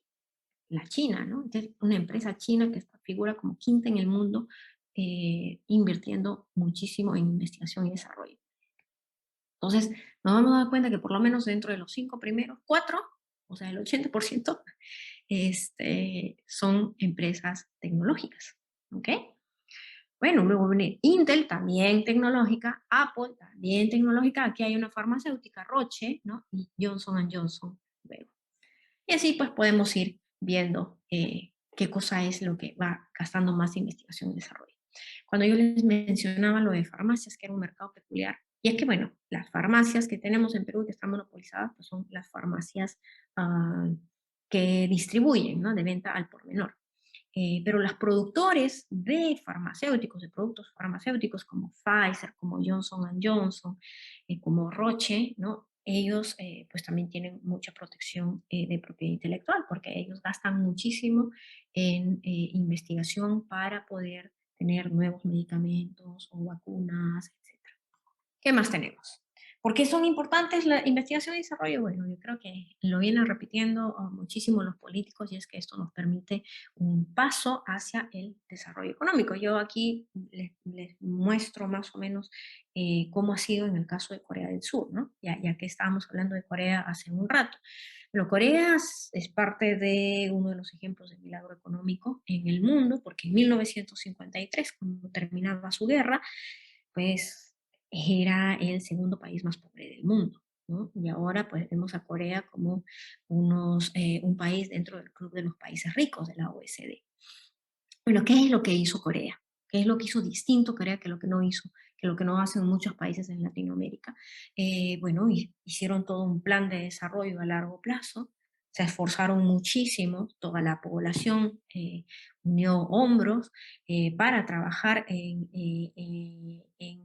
la China, ¿no? Entonces, una empresa china que figura como quinta en el mundo, invirtiendo muchísimo en investigación y desarrollo. Entonces, nos vamos a dar cuenta que por lo menos dentro de los 5 primeros, 4, o sea, el 80%, son empresas tecnológicas, ¿ok? Bueno, luego viene Intel, también tecnológica, Apple, también tecnológica, aquí hay una farmacéutica, Roche, ¿no? Y Johnson Johnson, luego. Y así pues podemos ir viendo qué cosa es lo que va gastando más investigación y desarrollo. Cuando yo les mencionaba lo de farmacias, que era un mercado peculiar, y es que, bueno, las farmacias que tenemos en Perú y que están monopolizadas, pues son las farmacias que distribuyen, ¿no? De venta al por menor. Pero los productores de farmacéuticos, de productos farmacéuticos como Pfizer, como Johnson Johnson, como Roche, ¿no? Ellos pues también tienen mucha protección de propiedad intelectual porque ellos gastan muchísimo en investigación para poder tener nuevos medicamentos o vacunas, etc. ¿Qué más tenemos? ¿Por qué son importantes la investigación y desarrollo? Bueno, yo creo que lo vienen repitiendo muchísimo los políticos y es que esto nos permite un paso hacia el desarrollo económico. Yo aquí les muestro más o menos cómo ha sido en el caso de Corea del Sur, ¿no? Ya que estábamos hablando de Corea hace un rato. Pero Corea es parte de uno de los ejemplos de milagro económico en el mundo, porque en 1953, cuando terminaba su guerra, pues era el segundo país más pobre del mundo, ¿no? Y ahora pues vemos a Corea como un país dentro del club de los países ricos de la OECD. Bueno, ¿qué es lo que hizo Corea? ¿Qué es lo que hizo distinto Corea que lo que no hizo, que lo que no hacen muchos países en Latinoamérica? Bueno, hicieron todo un plan de desarrollo a largo plazo, se esforzaron muchísimo, toda la población unió hombros para trabajar en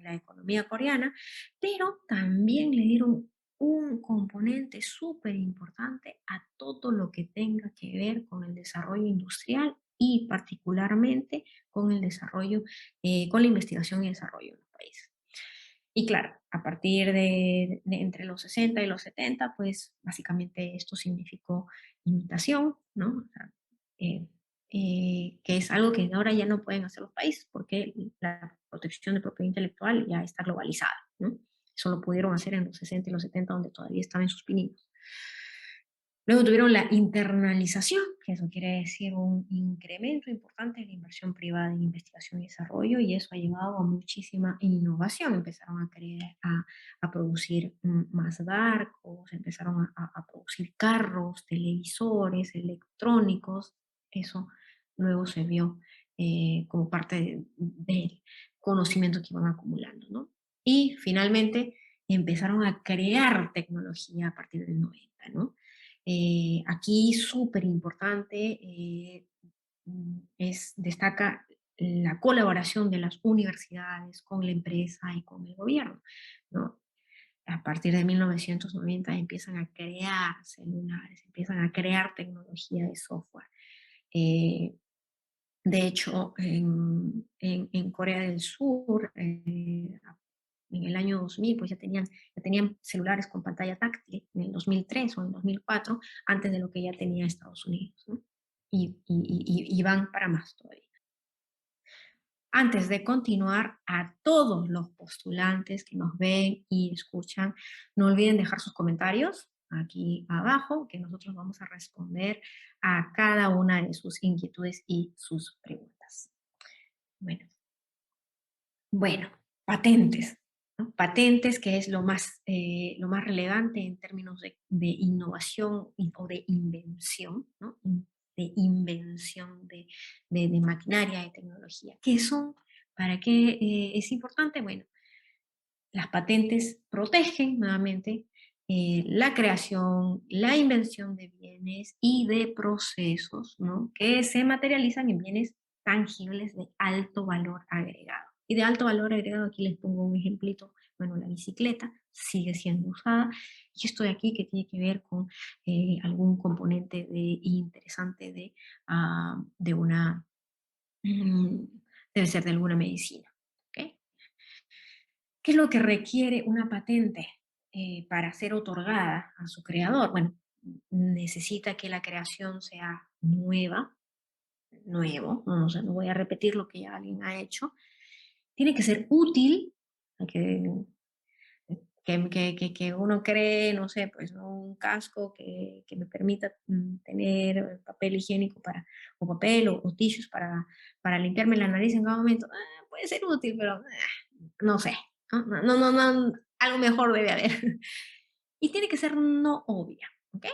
la economía coreana, pero también le dieron un componente súper importante a todo lo que tenga que ver con el desarrollo industrial y particularmente con el desarrollo, con la investigación y desarrollo en los países. Y claro, a partir de entre los 60 y los 70, pues básicamente esto significó imitación, ¿no? O sea, que es algo que ahora ya no pueden hacer los países porque la protección de propiedad intelectual ya está globalizada, ¿no? Eso lo pudieron hacer en los 60 y los 70, donde todavía estaban en sus pininos. Luego tuvieron la internalización, que eso quiere decir un incremento importante en la inversión privada en investigación y desarrollo, y eso ha llevado a muchísima innovación. Empezaron a producir más barcos, empezaron a producir carros, televisores, electrónicos. Eso luego se vio como parte del conocimiento que iban acumulando, ¿no? Y finalmente empezaron a crear tecnología a partir del 90, ¿no? Aquí súper importante destaca la colaboración de las universidades con la empresa y con el gobierno, ¿no? A partir de 1990 empiezan a crear celulares, empiezan a crear tecnología de software. De hecho, en Corea del Sur, en el año 2000, pues ya tenían celulares con pantalla táctil, en el 2003 o en el 2004, antes de lo que ya tenía Estados Unidos, ¿no? Y van para más todavía. Antes de continuar, a todos los postulantes que nos ven y escuchan, no olviden dejar sus comentarios aquí abajo, que nosotros vamos a responder a cada una de sus inquietudes y sus preguntas. Bueno, patentes, ¿no? Patentes, que es lo más relevante en términos de innovación o de invención, ¿no? De invención de maquinaria, de tecnología. ¿Qué son? ¿Para qué es importante? Bueno, las patentes protegen nuevamente la creación, la invención de bienes y de procesos, ¿no? Que se materializan en bienes tangibles de alto valor agregado. Y de alto valor agregado, aquí les pongo un ejemplito, bueno, la bicicleta sigue siendo usada, y esto de aquí que tiene que ver con algún componente interesante de una, debe ser de alguna medicina, ¿ok? ¿Qué es lo que requiere una patente para ser otorgada a su creador? Bueno, necesita que la creación sea nuevo, no, o sea, no voy a repetir lo que ya alguien ha hecho. Tiene que ser útil, que uno cree, no sé, pues ¿no? Un casco que me permita tener papel higiénico o papel o tissues para limpiarme la nariz en cada momento. Puede ser útil, pero no sé. No, algo mejor debe haber. Y tiene que ser no obvia, ¿ok?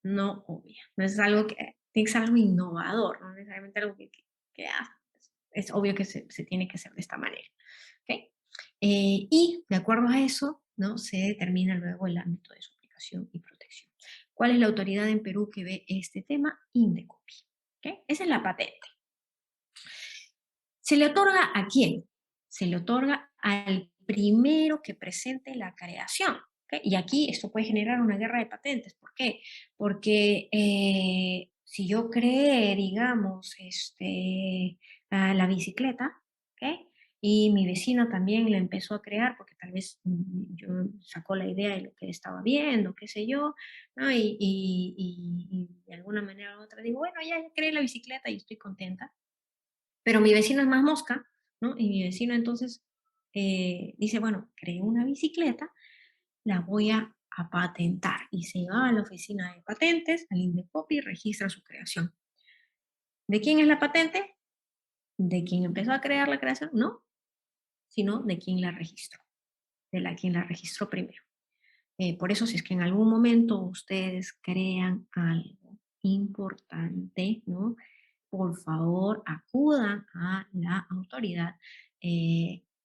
No obvia. No es algo que, tiene que ser algo innovador, no necesariamente algo que es obvio que se tiene que hacer de esta manera, ¿ok? Y de acuerdo a eso, ¿no? Se determina luego el ámbito de su aplicación y protección. ¿Cuál es la autoridad en Perú que ve este tema? Indecopi, ¿ok? Esa es la patente. ¿Se le otorga a quién? Se le otorga al primero que presente la creación. ¿Okay? Y aquí esto puede generar una guerra de patentes. ¿Por qué? Porque si yo creé, digamos, la bicicleta, ¿okay? Y mi vecino también la empezó a crear porque tal vez yo sacó la idea de lo que estaba viendo, qué sé yo, ¿no? Y de alguna manera u otra digo, bueno, ya creé la bicicleta y estoy contenta. Pero mi vecino es más mosca, ¿no? Y mi vecino entonces dice, bueno, creé una bicicleta, la voy a patentar. Y se va a la oficina de patentes, al Indecopi, y registra su creación. ¿De quién es la patente? ¿De quien empezó a crear la creación? No, sino de quien la registró, quien la registró primero. Por eso, si es que en algún momento ustedes crean algo importante, ¿no? Por favor, acudan a la autoridad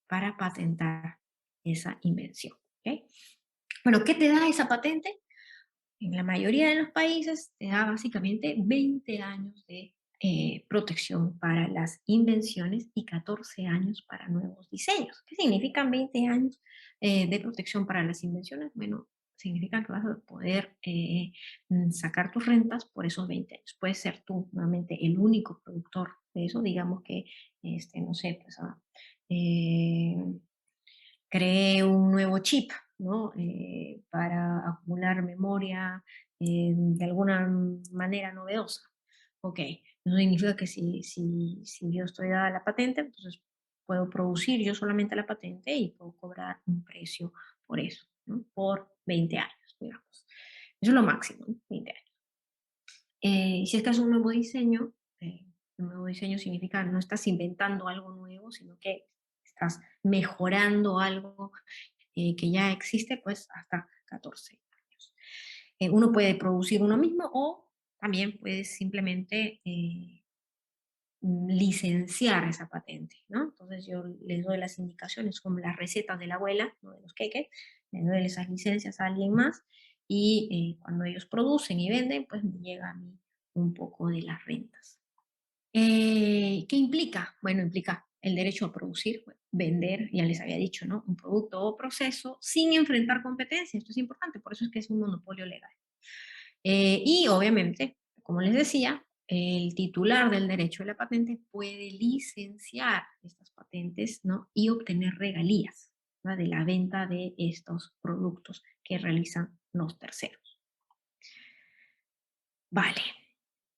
para patentar esa invención. ¿Okay? Bueno, ¿qué te da esa patente? En la mayoría de los países te da básicamente 20 años de protección para las invenciones y 14 años para nuevos diseños. ¿Qué significan 20 años de protección para las invenciones? Bueno, significa que vas a poder sacar tus rentas por esos 20 años. Puedes ser tú, nuevamente, el único productor de eso. Digamos que, no sé, pues, creé un nuevo chip, ¿no? Para acumular memoria de alguna manera novedosa. Ok, eso significa que si yo estoy dada la patente, entonces puedo producir yo solamente la patente y puedo cobrar un precio por eso, ¿no? Por 20 años, digamos. Eso es lo máximo, ¿no? 20 años. Si es que es un nuevo diseño significa no estás inventando algo nuevo, sino que estás mejorando algo que ya existe, pues hasta 14 años. Uno puede producir uno mismo o también puedes simplemente licenciar esa patente, ¿no? Entonces yo les doy las indicaciones como las recetas de la abuela, ¿no? De los queques, les doy esas licencias a alguien más y cuando ellos producen y venden, pues me llega a mí un poco de las rentas. ¿Qué implica? Bueno, implica el derecho a producir, vender, ya les había dicho, ¿no? Un producto o proceso sin enfrentar competencia. Esto es importante, por eso es que es un monopolio legal. Y obviamente, como les decía, el titular del derecho de la patente puede licenciar estas patentes, ¿no? Y obtener regalías, ¿no? De la venta de estos productos que realizan los terceros. Vale.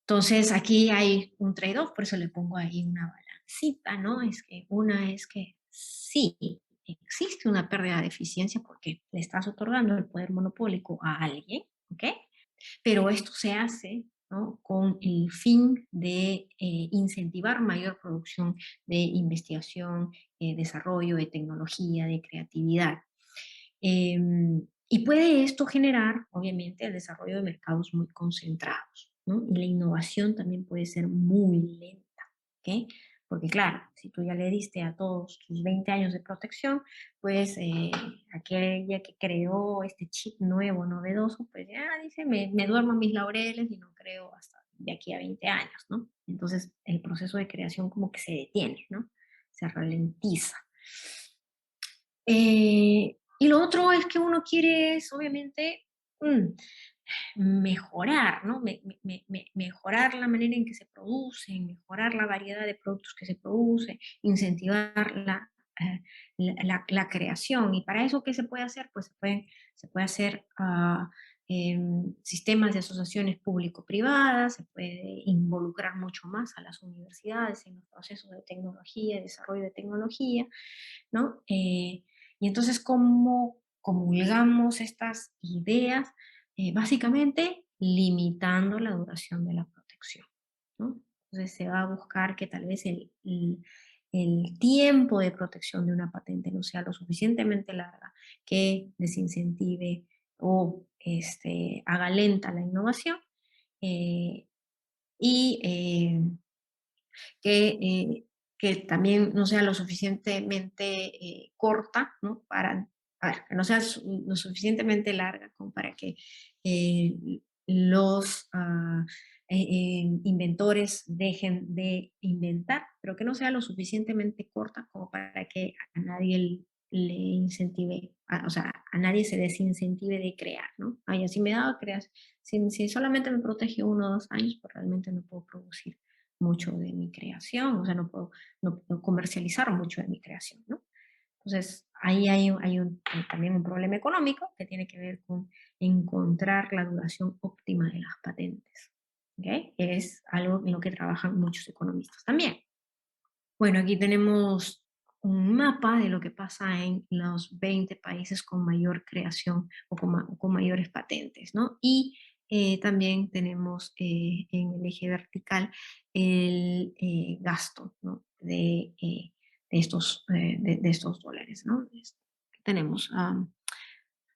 Entonces aquí hay un trade-off, por eso le pongo ahí una balanza. cita, ¿no? Es que una es que sí, existe una pérdida de eficiencia porque le estás otorgando el poder monopólico a alguien, ¿ok? Pero esto se hace, ¿no?, con el fin de incentivar mayor producción de investigación, desarrollo, de tecnología, de creatividad. Y puede esto generar, obviamente, el desarrollo de mercados muy concentrados, ¿no? Y la innovación también puede ser muy lenta, ¿ok? Porque claro, si tú ya le diste a todos tus 20 años de protección, pues aquella que creó este chip nuevo, novedoso, pues ya dice, me duermo en mis laureles y no creo hasta de aquí a 20 años, ¿no? Entonces el proceso de creación como que se detiene, ¿no? Se ralentiza. Y lo otro es que uno quiere es, obviamente, mejorar, ¿no? Mejorar la manera en que se producen, mejorar la variedad de productos que se produce, incentivar la creación. Y para eso, ¿qué se puede hacer? Pues se puede hacer sistemas de asociaciones público-privadas, se puede involucrar mucho más a las universidades en los procesos de tecnología, desarrollo de tecnología, ¿no? Y entonces, ¿cómo comulgamos estas ideas? Básicamente, limitando la duración de la protección, ¿no? Entonces, se va a buscar que tal vez el tiempo de protección de una patente no sea lo suficientemente larga que desincentive o haga lenta la innovación, y que también no sea lo suficientemente corta, ¿no? Que no sea lo suficientemente larga como para que eh, los inventores dejen de inventar, pero que no sea lo suficientemente corta como para que a nadie le incentive, o sea, a nadie se desincentive de crear, ¿no? Ay, así me da, creas. Si solamente me protege 1 o 2 años, pues realmente no puedo producir mucho de mi creación, o sea, no puedo comercializar mucho de mi creación, ¿no? Entonces, ahí hay también un problema económico que tiene que ver con encontrar la duración óptima de las patentes, ¿ok? Es algo en lo que trabajan muchos economistas también. Bueno, aquí tenemos un mapa de lo que pasa en los 20 países con mayor creación o con mayores patentes, ¿no? Y también tenemos en el eje vertical el gasto, ¿no?, de estos dólares, ¿no? Tenemos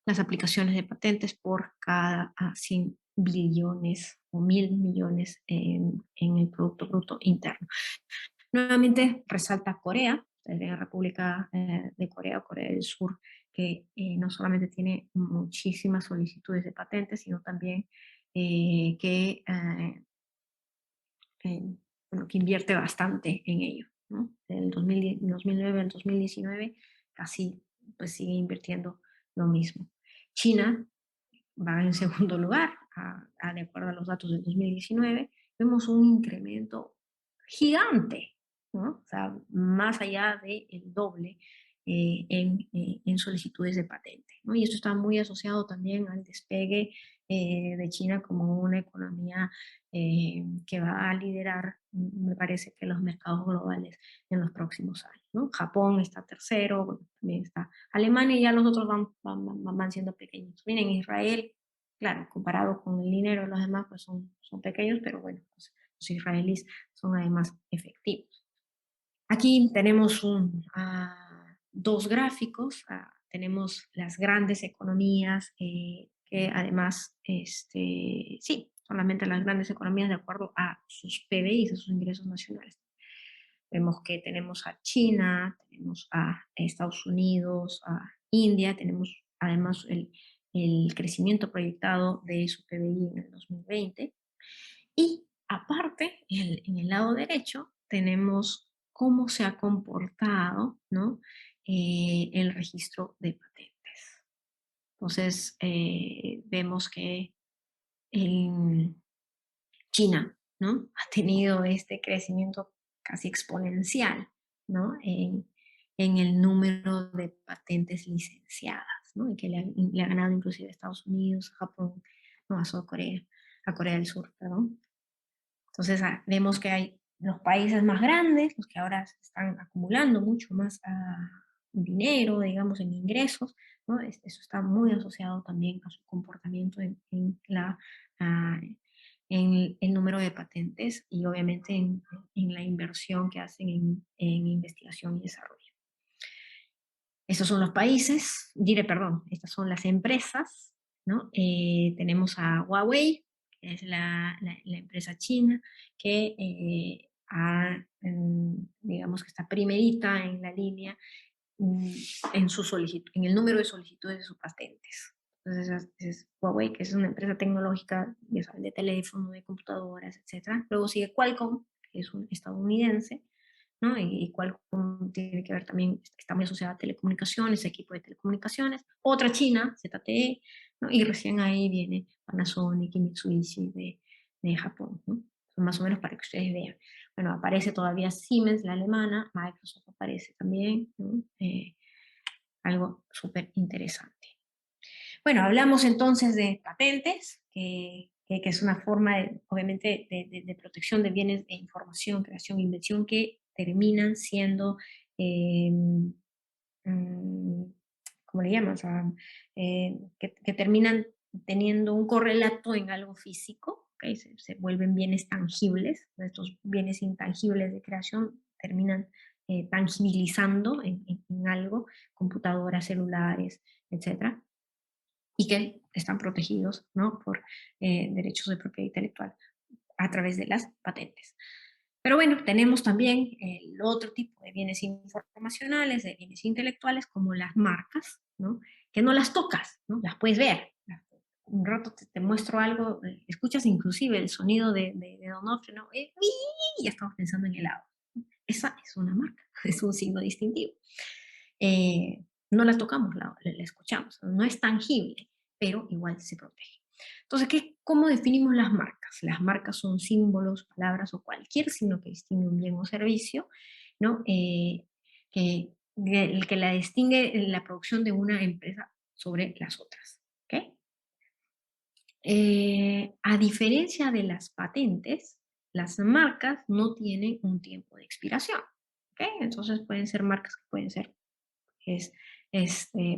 las aplicaciones de patentes por cada 100 billones o 1.000 millones en el Producto Bruto Interno. Nuevamente resalta Corea, la República de Corea o Corea del Sur, que no solamente tiene muchísimas solicitudes de patentes, sino también que invierte bastante en ello, ¿no? Del 2009 al 2019 casi pues sigue invirtiendo lo mismo. China va en segundo lugar, de acuerdo a los datos del 2019, vemos un incremento gigante, ¿no? O sea, más allá del doble en solicitudes de patente, ¿no? Y esto está muy asociado también al despegue de China como una economía que va a liderar, me parece, que los mercados globales en los próximos años, ¿no? Japón está tercero, bueno, también está Alemania, y ya los otros van siendo pequeños. Miren, Israel, claro, comparado con el dinero de los demás, pues son pequeños, pero bueno, pues los israelíes son además efectivos. Aquí tenemos dos gráficos. Tenemos las grandes economías que además, sí, solamente las grandes economías de acuerdo a sus PBIs, a sus ingresos nacionales. Vemos que tenemos a China, tenemos a Estados Unidos, a India, tenemos además el crecimiento proyectado de su PBI en el 2020. Y aparte, en el lado derecho, tenemos cómo se ha comportado, ¿no?, el registro de patentes. Entonces, vemos que en China, ¿no?, ha tenido este crecimiento casi exponencial, ¿no?, en el número de patentes licenciadas, ¿no?, y que le ha ganado inclusive a Estados Unidos, a Japón, no, a Corea del Sur, perdón. Entonces vemos que hay los países más grandes, los que ahora están acumulando mucho más dinero, digamos, en ingresos, ¿no? Eso está muy asociado también a su comportamiento en el número de patentes y obviamente en la inversión que hacen en investigación y desarrollo. Estos son los países, estas son las empresas, ¿no? Tenemos a Huawei, que es la empresa china, que digamos que está primerita en la línea en el número de solicitudes de sus patentes. Entonces es Huawei, que es una empresa tecnológica, ya saben, de teléfono, de computadoras, etc. Luego sigue Qualcomm, que es un estadounidense, ¿no? Y Qualcomm tiene que ver también, está muy asociada a telecomunicaciones, equipo de telecomunicaciones. Otra china, ZTE, ¿no? Y recién ahí viene Panasonic y Mitsubishi de Japón, ¿no? Más o menos para que ustedes vean. Bueno, aparece todavía Siemens, la alemana, Microsoft aparece también, ¿no? Algo súper interesante. Bueno, hablamos entonces de patentes, que es una forma, obviamente, de protección de bienes de información, creación e invención que terminan siendo, ¿cómo le llaman? O sea, que terminan teniendo un correlato en algo físico, ¿okay? Se vuelven bienes tangibles. Estos bienes intangibles de creación terminan tangibilizando en algo, computadoras, celulares, etcétera, y que están protegidos, ¿no? Por derechos de propiedad intelectual a través de las patentes. Pero bueno, tenemos también el otro tipo de bienes informacionales, de bienes intelectuales, como las marcas, ¿no? Que no las tocas, ¿no? Las puedes ver. Un rato te muestro algo, escuchas inclusive el sonido de Donofrio, ¿no? Y ya estamos pensando en helado. Esa es una marca, es un signo distintivo. No la tocamos, la escuchamos, no es tangible, pero igual se protege. Entonces, ¿cómo definimos las marcas? Las marcas son símbolos, palabras o cualquier signo que distingue un bien o servicio, ¿no? Que la distingue en la producción de una empresa sobre las otras. ¿Okay? A diferencia de las patentes, las marcas no tienen un tiempo de expiración. ¿Okay? Entonces pueden ser marcas que pueden ser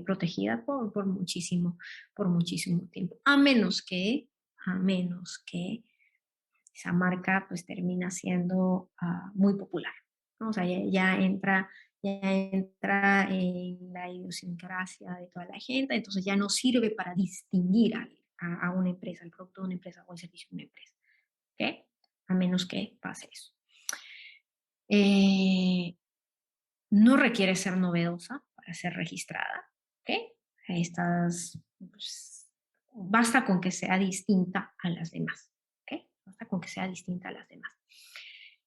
protegidas por muchísimo tiempo, a menos que esa marca pues termina siendo muy popular, ¿no? O sea, ya entra en la idiosincrasia de toda la gente, entonces ya no sirve para distinguir a una empresa, el producto de una empresa o el servicio de una empresa, ¿okay? A menos que pase eso. No requiere ser novedosa para ser registrada, ¿okay? Pues, basta con que sea distinta a las demás, ¿okay? Basta con que sea distinta a las demás.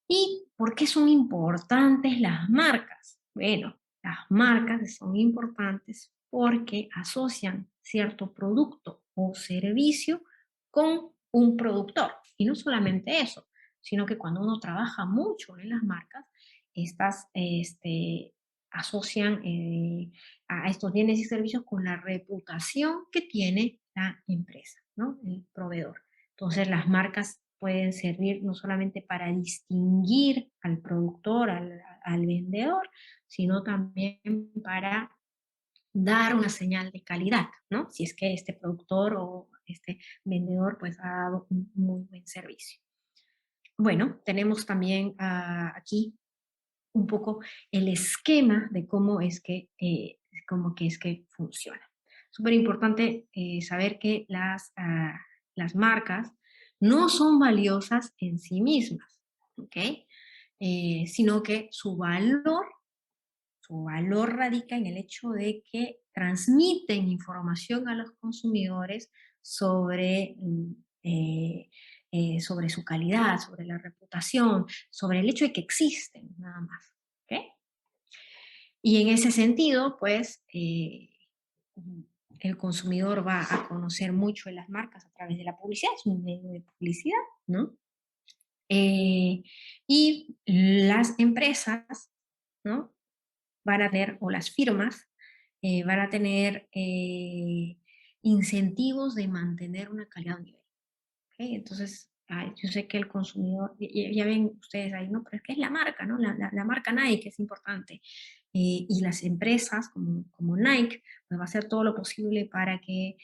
¿Y por qué son importantes las marcas? Bueno, las marcas son importantes porque asocian cierto producto o servicio con un productor. Y no solamente eso, sino que cuando uno trabaja mucho en las marcas, estas asocian a estos bienes y servicios con la reputación que tiene la empresa, ¿no? El proveedor. Entonces las marcas pueden servir no solamente para distinguir al productor, al vendedor, sino también para dar una señal de calidad, ¿no? Si es que este productor o este vendedor pues ha dado un muy buen servicio. Bueno, tenemos también aquí un poco el esquema de cómo es que funciona. Súper importante saber que las marcas no son valiosas en sí mismas, ¿ok? Sino que su valor radica en el hecho de que transmiten información a los consumidores sobre su calidad, sobre la reputación, sobre el hecho de que existen, nada más. ¿Okay? Y en ese sentido, pues, el consumidor va a conocer mucho de las marcas a través de la publicidad, es un medio de publicidad, ¿no? Y las empresas, ¿no? Van a tener, o las firmas, van a tener incentivos de mantener una calidad a un nivel. ¿Okay? Entonces, yo sé que el consumidor, ya ven ustedes ahí, ¿no? Pero es que es la marca, ¿no? La marca Nike es importante. Y las empresas como Nike, pues va a hacer todo lo posible para que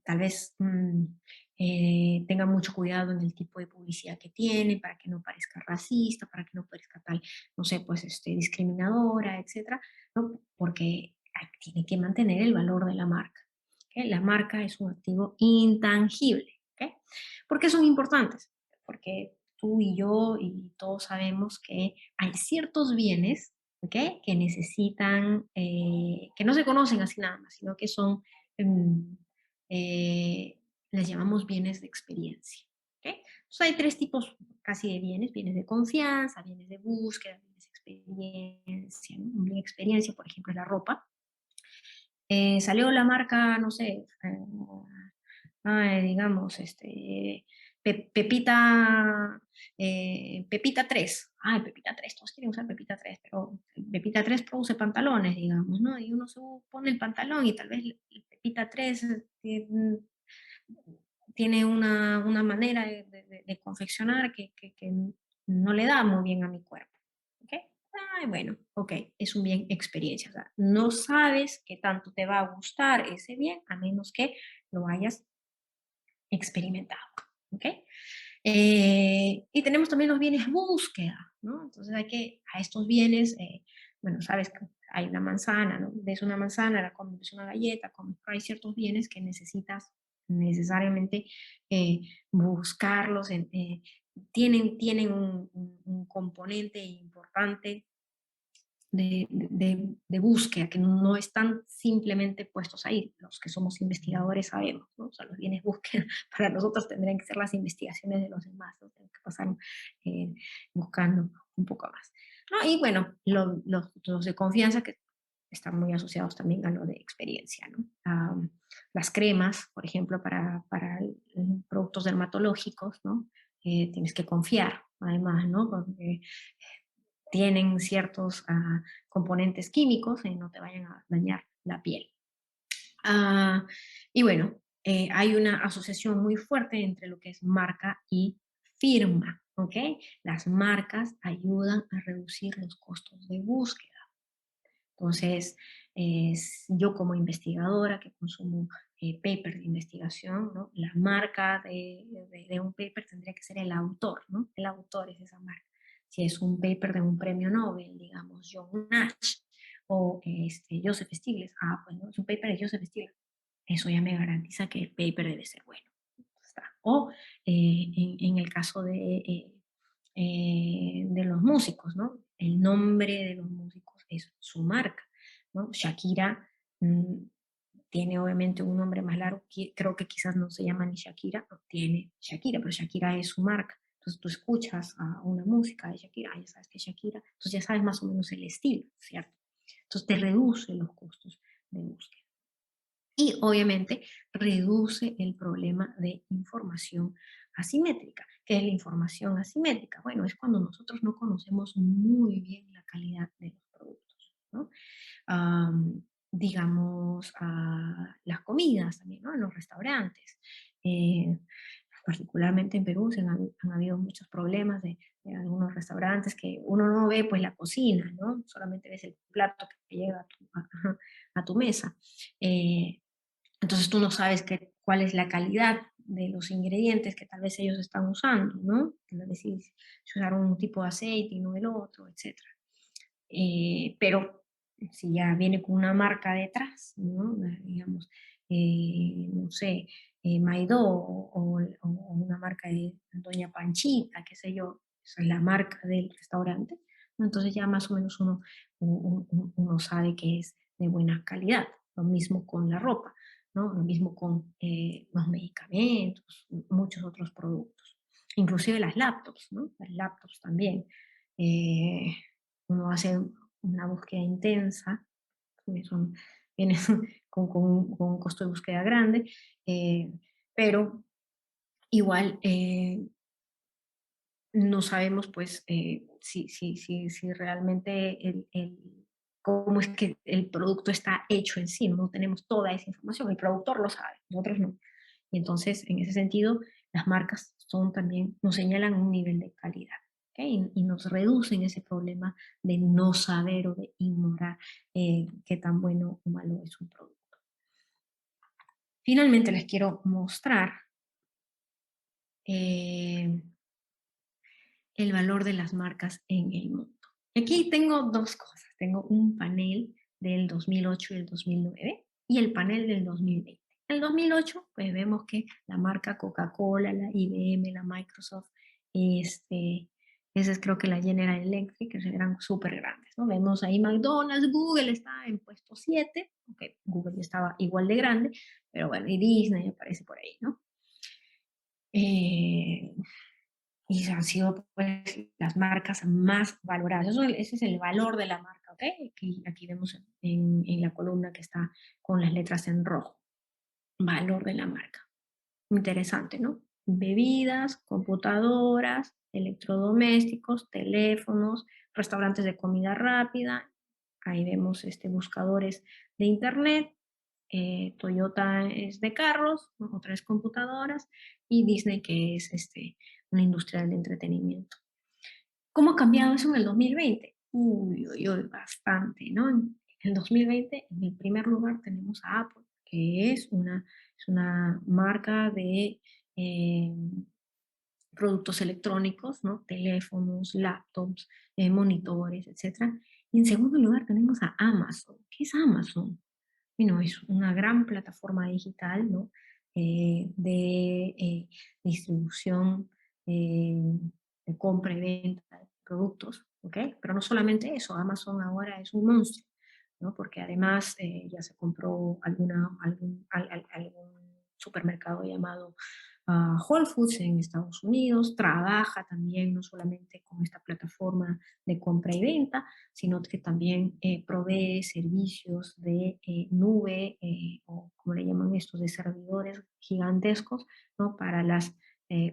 tal vez tengan mucho cuidado en el tipo de publicidad que tienen, para que no parezca racista, para que no parezca tal, no sé, pues discriminadora, etcétera, ¿no? Porque tiene que mantener el valor de la marca. ¿Okay? La marca es un activo intangible. ¿Okay? ¿Por qué son importantes? Porque tú y yo y todos sabemos que hay ciertos bienes, ¿okay? Que necesitan, que no se conocen así nada más, sino que son, les llamamos bienes de experiencia. ¿Okay? Entonces hay tres tipos casi de bienes de confianza, bienes de búsqueda, bienes de experiencia. ¿No? Un bien de experiencia, por ejemplo, es la ropa. Salió la marca, no sé, digamos, Pepita, Pepita 3. Ay, Pepita 3, todos quieren usar Pepita 3, pero Pepita 3 produce pantalones, digamos, ¿no? Y uno se pone el pantalón y tal vez el Pepita 3 tiene una manera de confeccionar que no le da muy bien a mi cuerpo. ¿Ok? Ay, bueno, ok, es un bien experiencia. O sea, no sabes qué tanto te va a gustar ese bien a menos que lo hayas experimentado. ¿Ok? Y tenemos también los bienes búsqueda, ¿no? Entonces a estos bienes, bueno, sabes que hay una manzana, ¿no? Ves una manzana, la comes una galleta, hay ciertos bienes que necesitas necesariamente buscarlos, tienen un componente importante de búsqueda, que no están simplemente puestos ahí. Los que somos investigadores sabemos, ¿no? O sea, los bienes búsqueda para nosotros tendrían que ser las investigaciones de los demás, ¿no? Tenemos que pasar buscando un poco más. ¿No? Y bueno, los de confianza que están muy asociados también a lo de experiencia, ¿no? Las cremas, por ejemplo, para productos dermatológicos, ¿no? Tienes que confiar, además, ¿no? Porque tienen ciertos componentes químicos y no te vayan a dañar la piel. Y bueno, hay una asociación muy fuerte entre lo que es marca y firma, ¿ok? Las marcas ayudan a reducir los costos de búsqueda. Entonces, yo como investigadora que consumo papers de investigación, ¿no? La marca de un paper tendría que ser el autor, ¿no? El autor es esa marca. Si es un paper de un premio Nobel, digamos, John Nash o Joseph Stiglitz, pues no, es un paper de Joseph Stiglitz. Eso ya me garantiza que el paper debe ser bueno. O en el caso de los músicos, ¿no? El nombre de los músicos es su marca, ¿no? Shakira tiene obviamente un nombre más largo, creo que quizás no se llama ni Shakira, no tiene Shakira, pero Shakira es su marca. Entonces tú escuchas una música de Shakira, ya sabes que es Shakira, entonces ya sabes más o menos el estilo, ¿cierto? Entonces te reduce los costos de búsqueda. Y obviamente reduce el problema de información asimétrica. ¿Qué es la información asimétrica? Bueno, es cuando nosotros no conocemos muy bien la calidad de los productos, ¿no? Digamos, las comidas también, ¿no? En los restaurantes. Particularmente en Perú han habido muchos problemas de algunos restaurantes que uno no ve pues la cocina, ¿no? Solamente ves el plato que llega a tu mesa. Entonces tú no sabes cuál es la calidad de los ingredientes que tal vez ellos están usando, ¿no? Tal vez si usaron un tipo de aceite y no el otro, etc. Pero si ya viene con una marca detrás, ¿no? Digamos, no sé, Maidó o una marca de Doña Panchita, qué sé yo, esa es la marca del restaurante, ¿no? Entonces ya más o menos uno sabe que es de buena calidad. Lo mismo con la ropa, ¿no? Lo mismo con los medicamentos, muchos otros productos. Inclusive las laptops, ¿no? Las laptops también. Uno hace una búsqueda intensa, vienen con un costo de búsqueda grande, pero igual no sabemos pues si realmente cómo es que el producto está hecho en sí, no tenemos toda esa información, el productor lo sabe, nosotros no. Y entonces, en ese sentido, las marcas también nos señalan un nivel de calidad, ¿okay? Y nos reducen ese problema de no saber o de ignorar qué tan bueno o malo es un producto. Finalmente les quiero mostrar el valor de las marcas en el mundo. Aquí tengo dos cosas. Tengo un panel del 2008 y el 2009 y el panel del 2020. En el 2008 pues vemos que la marca Coca-Cola, la IBM, la Microsoft, esa es creo que la General Electric, que eran súper grandes, ¿no? Vemos ahí McDonald's, Google está en puesto 7, okay, Google ya estaba igual de grande, pero bueno, y Disney aparece por ahí, ¿no? Y han sido pues las marcas más valoradas. Ese es el valor de la marca, ¿ok? Aquí vemos en la columna que está con las letras en rojo. Valor de la marca. Interesante, ¿no? Bebidas, computadoras, electrodomésticos, teléfonos, restaurantes de comida rápida. Ahí vemos buscadores de internet. Toyota es de carros, otra es computadoras, y Disney que es una industria del entretenimiento. ¿Cómo ha cambiado eso en el 2020? Uy, bastante, ¿no? En el 2020, en el primer lugar tenemos a Apple, que es una marca de productos electrónicos, ¿no? Teléfonos, laptops, monitores, etc. Y en segundo lugar tenemos a Amazon. ¿Qué es Amazon? Bueno, es una gran plataforma digital, ¿no? De distribución, de compra y venta de productos, ¿ok? Pero no solamente eso, Amazon ahora es un monstruo, ¿no? Porque además ya se compró algún supermercado llamado Whole Foods en Estados Unidos, trabaja también no solamente con esta plataforma de compra y venta, sino que también provee servicios de nube, o como le llaman estos, de servidores gigantescos, ¿no? Para las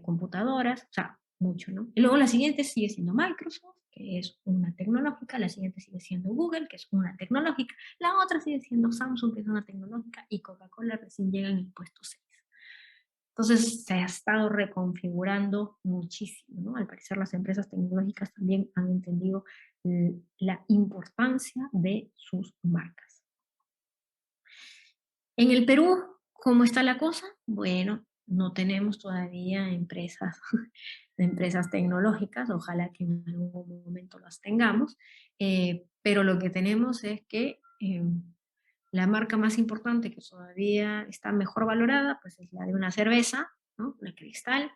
computadoras, o sea, mucho, ¿no? Y luego la siguiente sigue siendo Microsoft, que es una tecnológica, la siguiente sigue siendo Google, que es una tecnológica, la otra sigue siendo Samsung, que es una tecnológica, y Coca-Cola recién llega en el puesto 6. Entonces se ha estado reconfigurando muchísimo, ¿no? Al parecer las empresas tecnológicas también han entendido la importancia de sus marcas. En el Perú, ¿cómo está la cosa? Bueno, no tenemos todavía empresas tecnológicas, ojalá que en algún momento las tengamos, pero lo que tenemos es que la marca más importante que todavía está mejor valorada, pues es la de una cerveza, ¿no? La Cristal,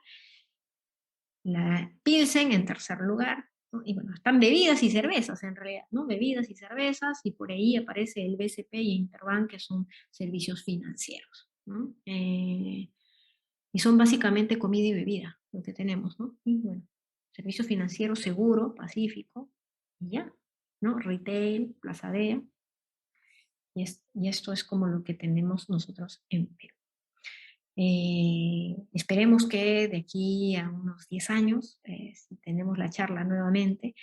la Pilsen en tercer lugar, ¿no? Y bueno, están bebidas y cervezas en realidad, ¿no? Bebidas y cervezas, y por ahí aparece el BCP y Interbank, que son servicios financieros, ¿no? Y son básicamente comida y bebida lo que tenemos, ¿no? Y bueno, servicio financiero seguro, pacífico, y ya, ¿no? Retail, Plaza Vea. Y esto es como lo que tenemos nosotros en Perú. Esperemos que de aquí a unos 10 años, si tenemos la charla nuevamente,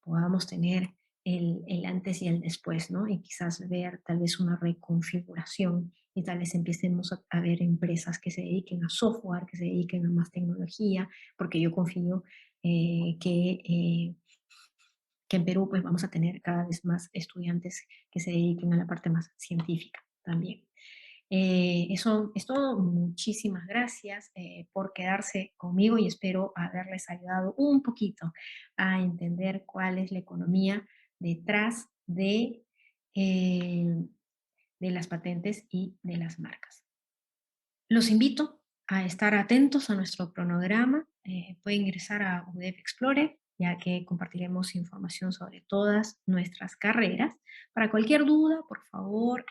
podamos tener el antes y el después, ¿no? Y quizás ver tal vez una reconfiguración y tal vez empecemos a ver empresas que se dediquen a software, que se dediquen a más tecnología, porque yo confío que en Perú pues vamos a tener cada vez más estudiantes que se dediquen a la parte más científica también. Eso es todo. Muchísimas gracias por quedarse conmigo y espero haberles ayudado un poquito a entender cuál es la economía detrás de las patentes y de las marcas. Los invito a estar atentos a nuestro cronograma. Pueden ingresar a UDEP Explorer, ya que compartiremos información sobre todas nuestras carreras. Para cualquier duda, por favor,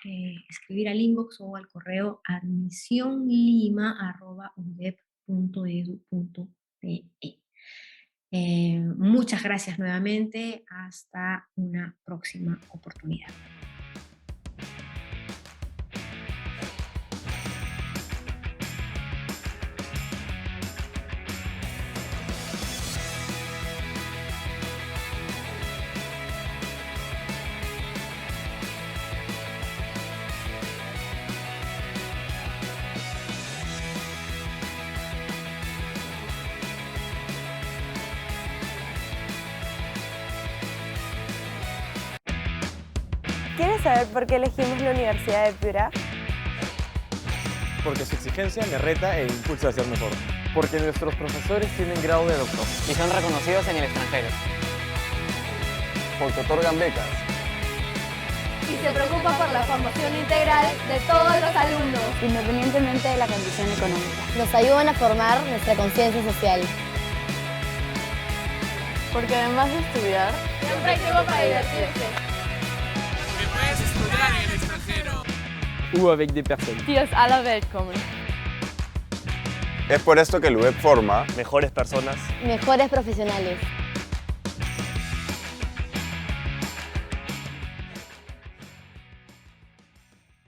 escribir al inbox o al correo admisionlima@udep.edu.pe. Muchas gracias nuevamente. Hasta una próxima oportunidad. ¿Quieres saber por qué elegimos la Universidad de Piura? Porque su exigencia me reta e impulsa a ser mejor. Porque nuestros profesores tienen grado de doctor. Y son reconocidos en el extranjero. Porque otorgan becas. Y se preocupa por la formación integral de todos los alumnos. Independientemente de la condición económica. Nos ayudan a formar nuestra conciencia social. Porque además de estudiar, Siempre hay tiempo para divertirse. Que puedes estudiar en el extranjero. Ou avec des personnes. die aus aller Welt kommen. Es por esto que el UDEP forma Mejores personas. Mejores profesionales.